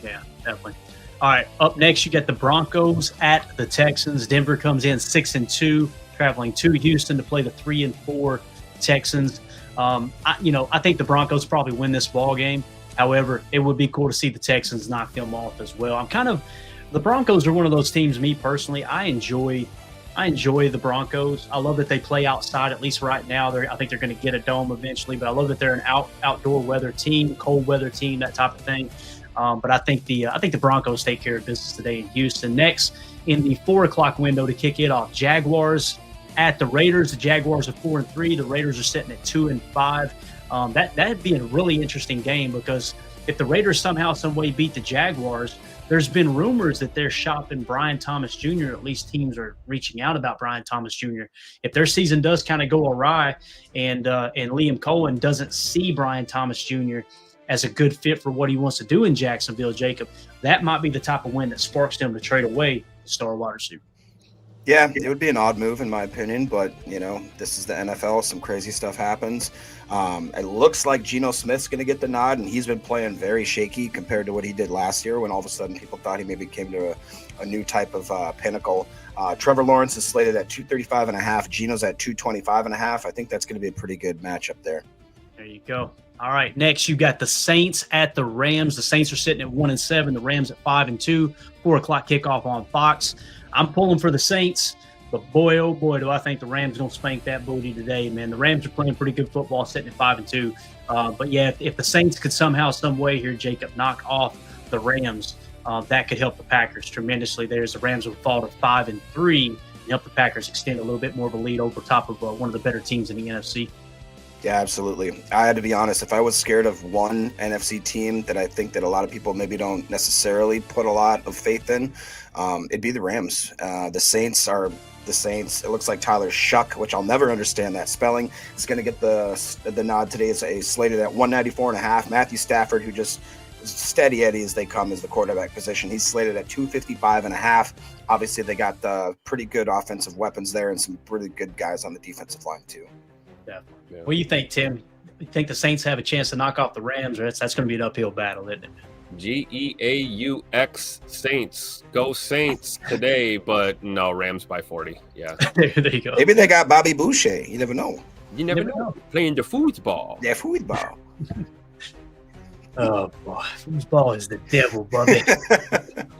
Yeah, definitely. All right, up next, you got the Broncos at the Texans. Denver comes in 6-2, traveling to Houston to play the 3-4 Texans. I think the Broncos probably win this ball game. However, it would be cool to see the Texans knock them off as well. The Broncos are one of those teams, me personally, I enjoy the Broncos. I love that they play outside, at least right now. I think they're going to get a dome eventually, but I love that they're an outdoor weather team, cold weather team, that type of thing. But I think the Broncos take care of business today in Houston. Next, in the 4 o'clock window to kick it off, Jaguars at the Raiders. The Jaguars are 4-3. The Raiders are sitting at 2-5. That'd be a really interesting game, because if the Raiders somehow, some way beat the Jaguars, there's been rumors that they're shopping Brian Thomas Jr. At least teams are reaching out about Brian Thomas Jr. If their season does kind of go awry, and Liam Cohen doesn't see Brian Thomas Jr. as a good fit for what he wants to do in Jacksonville, Jacob, that might be the type of win that sparks them to trade away the star wide receiver. Yeah, it would be an odd move in my opinion, but this is the NFL. Some crazy stuff happens. It looks like Geno Smith's going to get the nod, and he's been playing very shaky compared to what he did last year, when all of a sudden people thought he maybe came to a new type of pinnacle. Trevor Lawrence is slated at 235.5. Geno's at 225.5. I think that's going to be a pretty good matchup there. There you go. All right, next you got the Saints at the Rams. The Saints are sitting at 1-7. The Rams at 5-2. 4 o'clock kickoff on Fox. I'm pulling for the Saints, but boy, oh boy, do I think the Rams going to spank that booty today, man. The Rams are playing pretty good football, sitting at 5-2. But yeah, if the Saints could somehow, some way here, Jacob, knock off the Rams, that could help the Packers tremendously. The Rams would fall to 5-3 and help the Packers extend a little bit more of a lead over top of one of the better teams in the NFC. Yeah, absolutely. I had to be honest. If I was scared of one NFC team that I think that a lot of people maybe don't necessarily put a lot of faith in, it'd be the Rams. The Saints are the Saints. It looks like Tyler Shuck, which I'll never understand that spelling, is going to get the nod today. It's slated at 194.5. Matthew Stafford, who just steady Eddie as they come, as the quarterback position, he's slated at 255.5. Obviously, they got the pretty good offensive weapons there and some pretty good guys on the defensive line too. Definitely. Yeah. What do you think, Tim? You think the Saints have a chance to knock off the Rams, or that's going to be an uphill battle, isn't it? Geaux Saints. Go Saints today, but no, Rams by 40. Yeah. there you go. Maybe they got Bobby Boucher. You never know. You never know. Playing the football. Yeah, football. Oh, boy. Football is the devil, Bubby.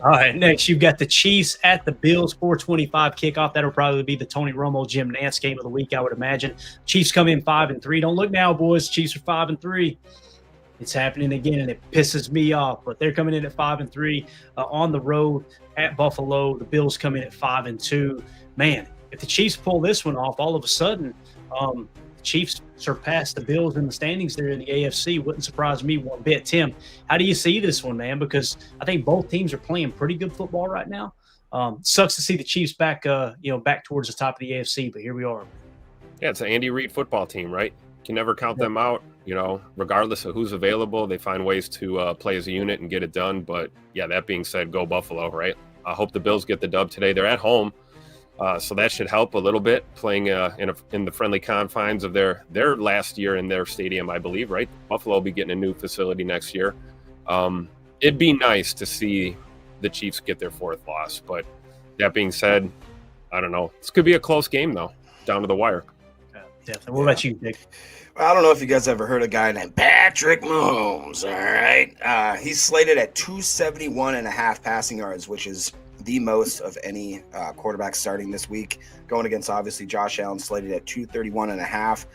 All right, next you've got the Chiefs at the Bills, 4:25 kickoff. That'll probably be the Tony Romo, Jim Nantz game of the week, I would imagine. Chiefs come in 5-3. Don't look now, boys. Chiefs are 5-3. It's happening again, and it pisses me off. But they're coming in at 5-3 on the road at Buffalo. The Bills come in at 5-2. Man, if the Chiefs pull this one off, all of a sudden, the Chiefs surpass the Bills in the standings there in the AFC. Wouldn't surprise me one bit. Tim, how do you see this one, man? Because I think both teams are playing pretty good football right now. Sucks to see the Chiefs back, back towards the top of the AFC, but here we are. Yeah, it's an Andy Reid football team, right? Can never count them out. Regardless of who's available, they find ways to play as a unit and get it done. But yeah, that being said, go Buffalo, right? I hope the Bills get the dub today. They're at home. So that should help a little bit, playing in the friendly confines of their last year in their stadium, I believe, right? Buffalo will be getting a new facility next year. It'd be nice to see the Chiefs get their fourth loss. But that being said, I don't know. This could be a close game, though, down to the wire. Definitely. What about you, Dick? I don't know if you guys ever heard a guy named Patrick Mahomes, all right? He's slated at 271.5 passing yards, which is the most of any quarterback starting this week, going against obviously Josh Allen, slated at 231.5.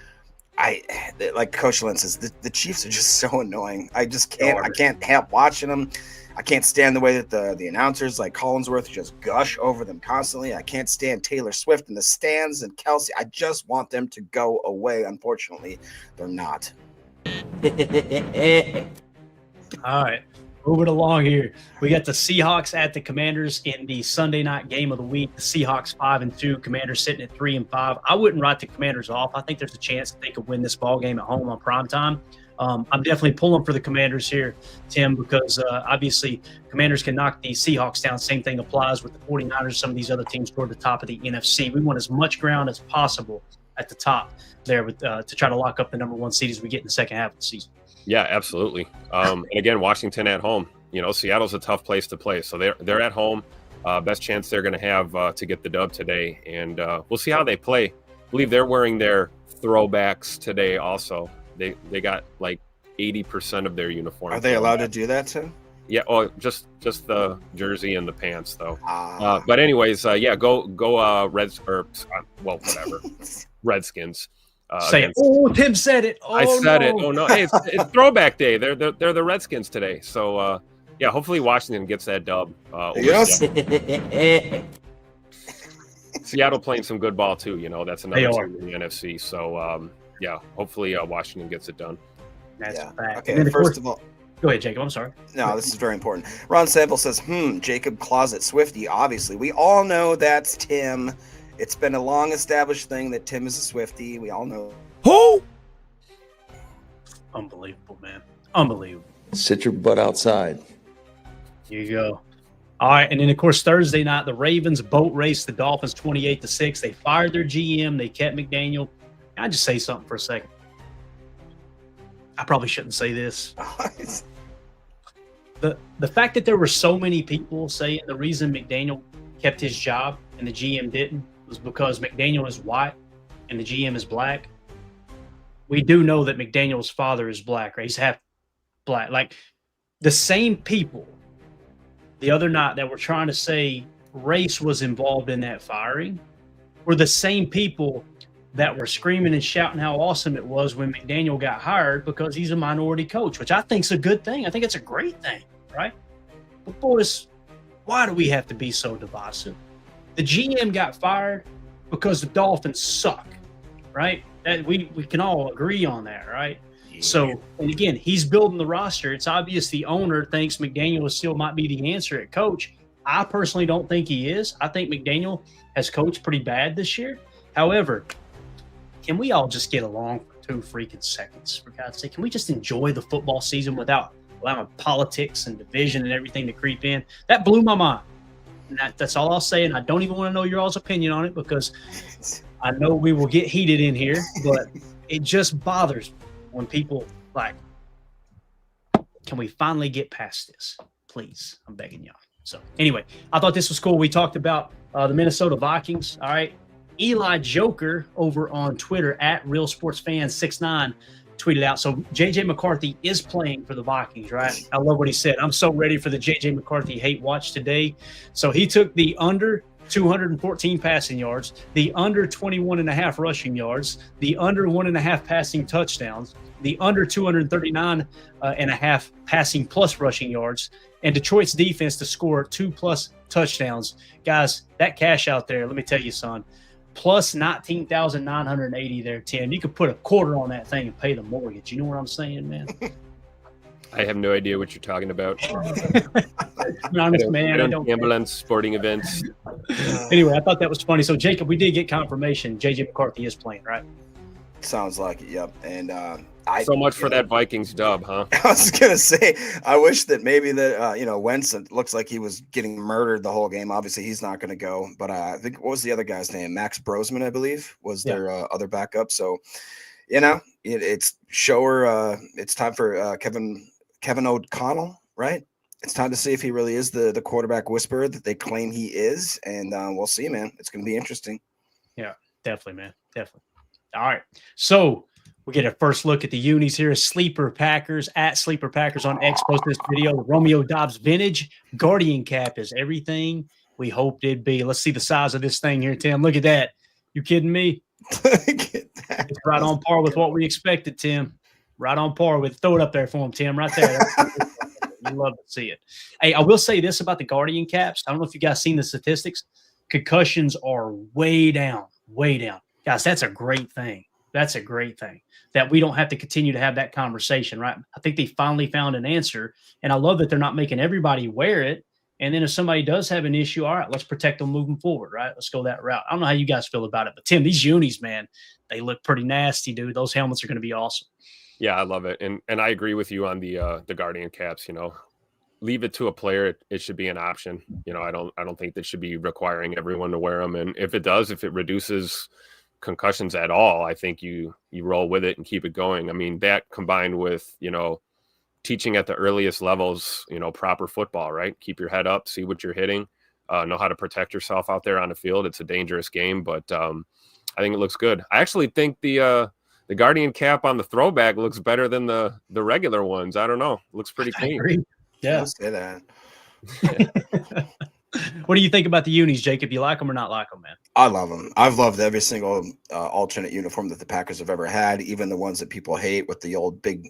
Like Coach Lynn says, the Chiefs are just so annoying. I can't help watching them. I can't stand the way that the announcers like Collinsworth just gush over them constantly. I can't stand Taylor Swift in the stands and Kelsey. I just want them to go away. Unfortunately, they're not. All right, moving along here. We got the Seahawks at the Commanders in the Sunday night game of the week. The Seahawks 5-2, Commanders sitting at 3-5. I wouldn't write the Commanders off. I think there's a chance that they could win this ball game at home on primetime. I'm definitely pulling for the Commanders here, Tim, because obviously Commanders can knock the Seahawks down. Same thing applies with the 49ers, some of these other teams toward the top of the NFC. We want as much ground as possible at the top there to try to lock up the number one seed as we get in the second half of the season. Yeah, absolutely. And again, Washington at home. Seattle's a tough place to play. So they're at home. Best chance they're going to have to get the dub today. And we'll see how they play. I believe they're wearing their throwbacks today also. They got like 80% of their uniform. Are they allowed to do that too? Yeah, just the jersey and the pants though. But anyways, go Reds or whatever. Redskins. Say it. Oh, Tim said it. Oh, I said it. Oh no, hey, it's throwback day. They're the Redskins today. So hopefully Washington gets that dub. Yes. Seattle playing some good ball too. That's another team in the NFC. So hopefully Washington gets it done. That's a fact. Okay, first of all, go ahead, Jacob. I'm sorry. No, this is very important. Ron Sample says, Jacob Closet Swiftie. Obviously, we all know that's Tim. It's been a long established thing that Tim is a Swiftie. We all know. Who? Unbelievable, man. Unbelievable. Sit your butt outside. Here you go. All right, and then of course Thursday night, the Ravens boat raced the Dolphins 28-6. They fired their GM. They kept McDaniel. Can I just say something for a second? I probably shouldn't say this. The fact that there were so many people saying the reason McDaniel kept his job and the GM didn't was because McDaniel is white and the GM is black. We do know that McDaniel's father is black, right? He's half black. Like the same people the other night that were trying to say race was involved in that firing were the same people that were screaming and shouting how awesome it was when McDaniel got hired because he's a minority coach, which I think is a good thing. I think it's a great thing, right? But boys, why do we have to be so divisive? The GM got fired because the Dolphins suck, right? That we can all agree on that, right? Yeah. So, and again, he's building the roster. It's obvious the owner thinks McDaniel still might be the answer at coach. I personally don't think he is. I think McDaniel has coached pretty bad this year. However, can we all just get along for 2 freaking seconds, for God's sake? Can we just enjoy the football season without allowing politics and division and everything to creep in? That blew my mind. And that's all I'll say, and I don't even want to know your all's opinion on it because I know we will get heated in here. But it just bothers me when people like, can we finally get past this? Please, I'm begging y'all. So anyway, I thought this was cool. We talked about the Minnesota Vikings. All right. Eli Joker over on Twitter at RealSportsFan69 tweeted out. So JJ McCarthy is playing for the Vikings, right? I love what he said. I'm so ready for the JJ McCarthy hate watch today. So he took the under 214 passing yards, the under 21.5 rushing yards, the under 1.5 passing touchdowns, the under 239.5 passing plus rushing yards, and Detroit's defense to score 2+ touchdowns. Guys, that cash out there, let me tell you, son, plus 19,980 there, Tim. You could put a quarter on that thing and pay the mortgage. You know what I'm saying, man? I have no idea what you're talking about. Honest, man. I don't gamble on sporting events. Anyway, I thought that was funny. So, Jacob, we did get confirmation. JJ McCarthy is playing, right? Sounds like it, yep. And so much for that Vikings dub, huh? I was gonna say, I wish that maybe that Wentz, it looks like he was getting murdered the whole game. Obviously, he's not gonna go. But I think, what was the other guy's name? Max Brosman, I believe, was their other backup. So, it's it's time for Kevin O'Connell, right? It's time to see if he really is the quarterback whisperer that they claim he is, and we'll see, man. It's gonna be interesting. Yeah, definitely, man, definitely. All right, so we get a first look at the unis here. Sleeper Packers at Sleeper Packers on X posted this video. The Romeo Dobbs vintage Guardian cap is everything we hoped it'd be. Let's see the size of this thing here, Tim. Look at that. You kidding me? It's right on par with what we expected, Tim. Right on par with. Throw it up there for him, Tim. Right there. You love to see it. Hey, I will say this about the Guardian caps. I don't know if you guys seen the statistics. Concussions are way down, way down. Guys, that's a great thing. That's a great thing that we don't have to continue to have that conversation, right? I think they finally found an answer, and I love that they're not making everybody wear it. And then if somebody does have an issue, all right, let's protect them moving forward, right? Let's go that route. I don't know how you guys feel about it, but Tim, these unis, man, they look pretty nasty, dude. Those helmets are going to be awesome. Yeah, I love it, and I agree with you on the Guardian caps. Leave it to a player. It should be an option. I don't think that should be requiring everyone to wear them. And if it reduces concussions at all, I think you roll with it and keep it going. I mean, that combined with teaching at the earliest levels, proper football, right? Keep your head up, see what you're hitting, know how to protect yourself out there on the field. It's a dangerous game, but I think it looks good. I actually think the Guardian cap on the throwback looks better than the regular ones. I don't know. Looks pretty clean. Yeah. I'll say that. What do you think about the unis, Jacob? You like them or not like them, man? I love them. I've loved every single alternate uniform that the Packers have ever had, even the ones that people hate with the old big,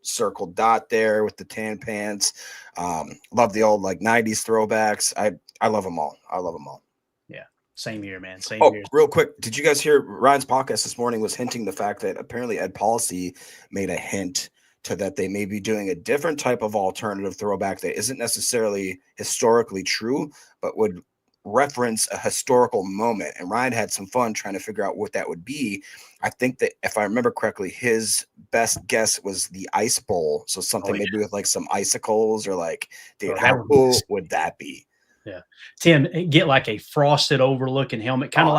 circle dot there with the tan pants. Love the old 90s throwbacks. I love them all. I love them all. Yeah, same here, man. Same here. Real quick, did you guys hear Ryan's podcast this morning was hinting the fact that apparently Ed Policy made a hint to that they may be doing a different type of alternative throwback that isn't necessarily historically true, but would reference a historical moment. And Ryan had some fun trying to figure out what that would be. I think that if I remember correctly, his best guess was the Ice Bowl. So something maybe with some icicles or dude, how cool would that be? Yeah. Tim, get a frosted overlooking helmet, kind of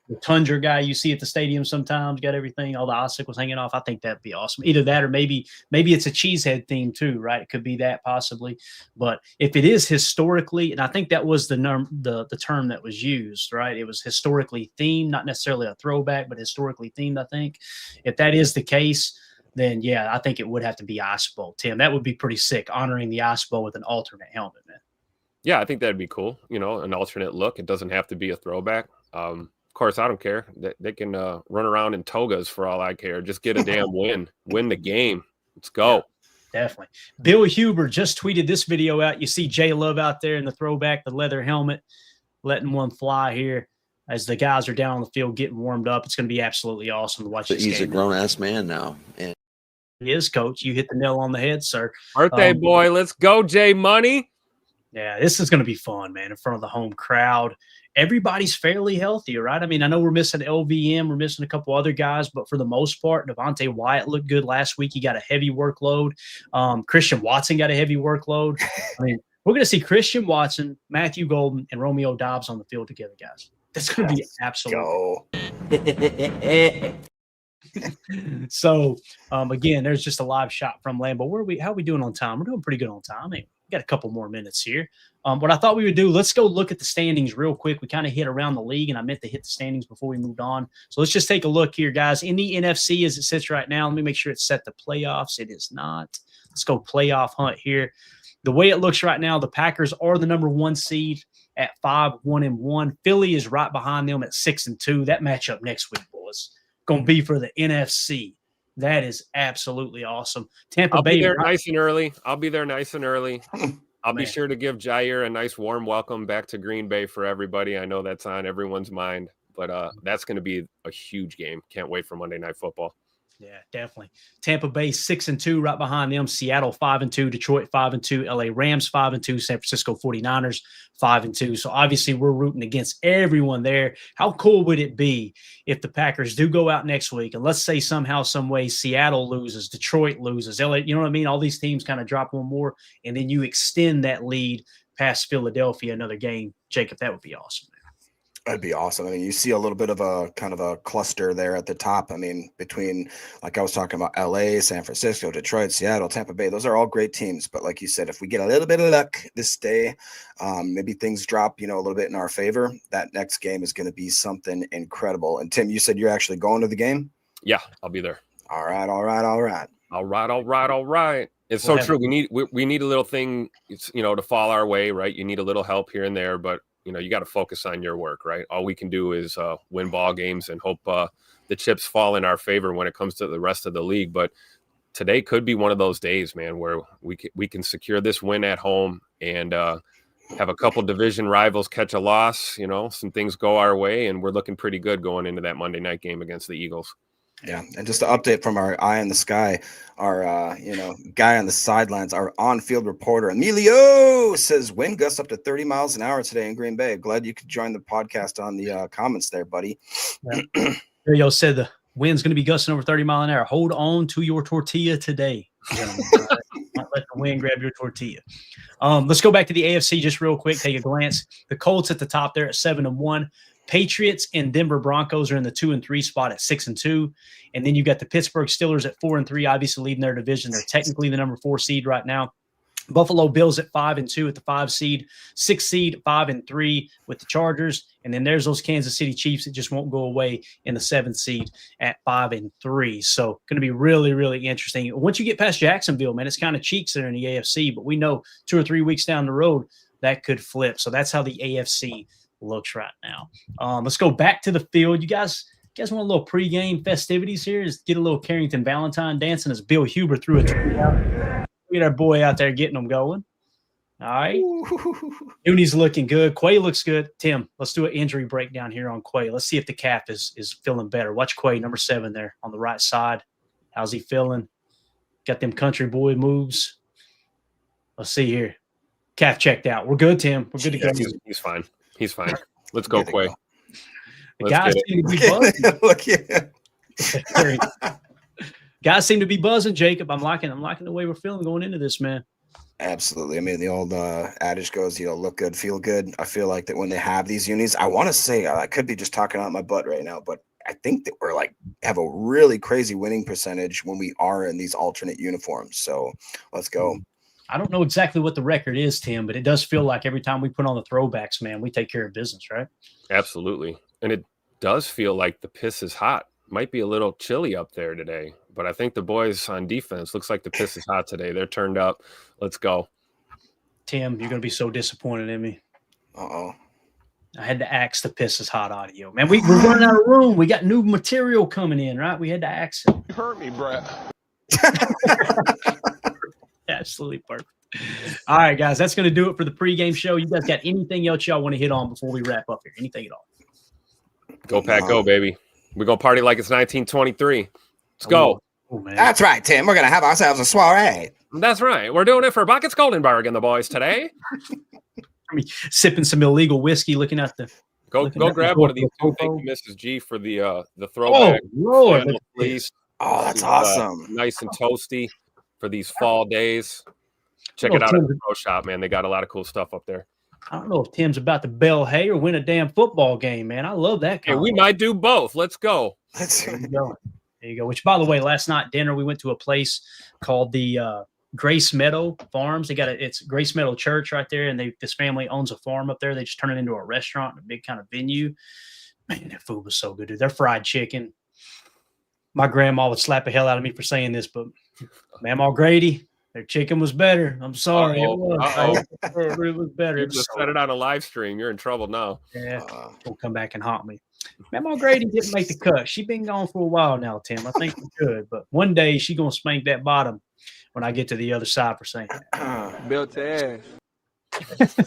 the Tundra guy you see at the stadium sometimes, got everything, all the icicles hanging off. I think that'd be awesome. Either that or maybe it's a cheesehead theme too, right? It could be that possibly. But if it is historically, and I think that was the term that was used, right? It was historically themed, not necessarily a throwback, but historically themed, I think. If that is the case, then yeah, I think it would have to be Ice Bowl. Tim, that would be pretty sick, honoring the Ice Bowl with an alternate helmet, man. Yeah, I think that'd be cool. An alternate look. It doesn't have to be a throwback. Of course, I don't care. They can run around in togas for all I care. Just get a damn win. Win the game. Let's go. Yeah, definitely. Bill Huber just tweeted this video out. You see J Love out there in the throwback, the leather helmet, letting one fly here as the guys are down on the field getting warmed up. It's going to be absolutely awesome to watch this game. He's a grown-ass man now. And he is, Coach. You hit the nail on the head, sir. Birthday boy. Let's go, J Money. Yeah, this is going to be fun, man, in front of the home crowd. Everybody's fairly healthy, right? I mean, I know we're missing LVM. We're missing a couple other guys, but for the most part, Devontae Wyatt looked good last week. He got a heavy workload. Christian Watson got a heavy workload. I mean, we're going to see Christian Watson, Matthew Golden, and Romeo Dobbs on the field together, guys. That's going to be absolutely. So, again, there's just a live shot from Lambeau. How are we doing on time? We're doing pretty good on time. I mean, we got a couple more minutes here. What I thought we would do, let's go look at the standings real quick. We kind of hit around the league, and I meant to hit the standings before we moved on. So let's just take a look here, guys. In the NFC, as it sits right now, let me make sure it's set to playoffs. It is not. Let's go playoff hunt here. The way it looks right now, the Packers are the number 1 seed at 5-1-1. Philly is right behind them at 6-2. That matchup next week, boys, going to be for the NFC. That is absolutely awesome. Tampa Bay. I'll be there nice and early. I'll be sure to give Jair a nice warm welcome back to Green Bay for everybody. I know that's on everyone's mind, but that's going to be a huge game. Can't wait for Monday Night Football. Yeah, definitely. Tampa Bay 6-2, right behind them. Seattle 5-2, Detroit 5-2, LA Rams 5-2, San Francisco 49ers 5-2. So obviously we're rooting against everyone there. How cool would it be if the Packers do go out next week and let's say somehow, some way Seattle loses, Detroit loses, LA, you know what I mean? All these teams kind of drop one more, and then you extend that lead past Philadelphia another game. Jacob, that would be awesome. That'd be awesome. I mean, you see a little bit of a kind of a cluster there at the top. I mean, between, like I was talking about, LA, San Francisco, Detroit, Seattle, Tampa Bay, those are all great teams. But like you said, if we get a little bit of luck this day, maybe things drop, a little bit in our favor, that next game is going to be something incredible. And Tim, you said you're actually going to the game? Yeah, I'll be there. All right. It's so true. We need a little thing, to fall our way, right? You need a little help here and there, but you got to focus on your work, right? All we can do is win ball games and hope the chips fall in our favor when it comes to the rest of the league. But today could be one of those days, man, where we can secure this win at home and have a couple division rivals catch a loss. Some things go our way, and we're looking pretty good going into that Monday night game against the Eagles. Yeah, and just an update from our eye in the sky, our guy on the sidelines, our on-field reporter Emilio says wind gusts up to 30 miles an hour today in Green Bay. Glad you could join the podcast on the comments there, buddy. Yeah. Emilio said the wind's going to be gusting over 30 miles an hour. Hold on to your tortilla today, gentlemen. Not let the wind grab your tortilla. Let's go back to the AFC just real quick. Take a glance. The Colts at the top there at 7-1. Patriots and Denver Broncos are in the 2-3 spot at 6-2. And then you got the Pittsburgh Steelers at 4-3, obviously leading their division. They're technically the number 4 seed right now. Buffalo Bills at 5-2 at the 5 seed, 6 seed, 5-3 with the Chargers. And then there's those Kansas City Chiefs that just won't go away in the 7th seed at 5-3. So going to be really, really interesting. Once you get past Jacksonville, man, it's kind of cheeks there in the AFC, but we know 2 or 3 weeks down the road that could flip. So that's how the AFC looks right now. Let's go back to the field. You guys want a little pregame festivities here? Just get a little Carrington Valentine dancing as Bill Huber threw a tweet out. Look at our boy out there getting them going. All right. Dooney's looking good. Quay looks good. Tim, let's do an injury breakdown here on Quay. Let's see if the calf is feeling better. Watch Quay, number 7 there on the right side. How's he feeling? Got them country boy moves. Let's see here. Calf checked out. We're good, Tim. We're good to go. He's fine. He's fine. Let's go, Quay. The guys seem to be buzzing. Look at Guys seem to be buzzing, Jacob. I'm liking the way we're feeling going into this, man. Absolutely. I mean, the old adage goes, look good, feel good. I feel like that when they have these unis, I want to say, I could be just talking out my butt right now, but I think that we're have a really crazy winning percentage when we are in these alternate uniforms. So let's go. I don't know exactly what the record is, Tim, but it does feel like every time we put on the throwbacks, man, we take care of business, right? Absolutely. And it does feel like the piss is hot. Might be a little chilly up there today, but I think the boys on defense, looks like the piss is hot today. They're turned up. Let's go. Tim, you're going to be so disappointed in me. Uh-oh. I had to axe the piss is hot audio. Man, we're running out of room. We got new material coming in, right? We had to axe it. You hurt me, Brett. Absolutely perfect. All right, guys, that's going to do it for the pregame show. You guys got anything else y'all want to hit on before we wrap up here? Anything at all? Go Pack, go, baby. We're going to party like it's 1923. Let's go. Oh, man. That's right, Tim. We're going to have ourselves a soiree. That's right. We're doing it for Buckets Goldenberg and the boys today. I mean, sipping some illegal whiskey, looking at the Go grab one of these. Thank you, Mrs. G, for the throwback. Oh, Lord. Please. Oh, that's awesome. Nice and toasty for these fall days. Check it out at the Pro Shop, man. They got a lot of cool stuff up there. I don't know if Tim's about to bale hay or win a damn football game, man. I love that. Hey, we might do both. Let's go. There you go. There you go. Which, by the way, last night dinner we went to a place called the Grace Meadow Farms. It's Grace Meadow Church right there, and this family owns a farm up there. They just turn it into a restaurant, a big kind of venue. Man, that food was so good, dude. Their fried chicken. My grandma would slap the hell out of me for saying this, but Mama Grady, their chicken was better. I'm sorry. It was. It was better. You just said it on a live stream. You're in trouble now. Yeah, don't come back and haunt me. Mama Grady didn't make the cut. She's been gone for a while now, Tim. I think we could, but one day she's gonna spank that bottom when I get to the other side for saying that. Built the ass.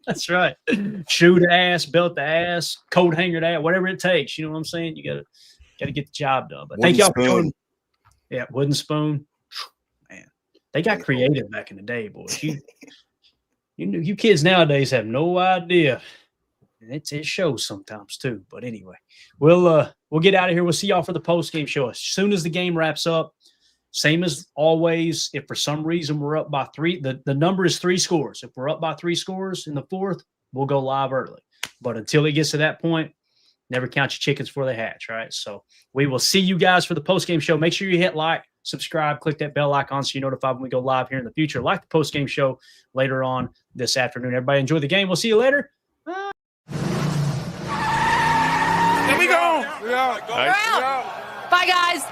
That's right. Shoe the ass, belt the ass, coat hanger the ass, whatever it takes. You know what I'm saying? You gotta get the job done. But thank y'all for joining. Yeah, wooden spoon. Man, they got creative back in the day, boys. You kids nowadays have no idea. And it shows sometimes too. But anyway, we'll get out of here. We'll see y'all for the post-game show. As soon as the game wraps up, same as always, if for some reason we're up by 3, the number is 3 scores. If we're up by 3 scores in the 4th, we'll go live early. But until it gets to that point, never count your chickens before they hatch, right? So we will see you guys for the post-game show. Make sure you hit like, subscribe, click that bell icon so you're notified when we go live here in the future. Like the post-game show later on this afternoon. Everybody enjoy the game. We'll see you later. Here we go. Nice. Bye, guys.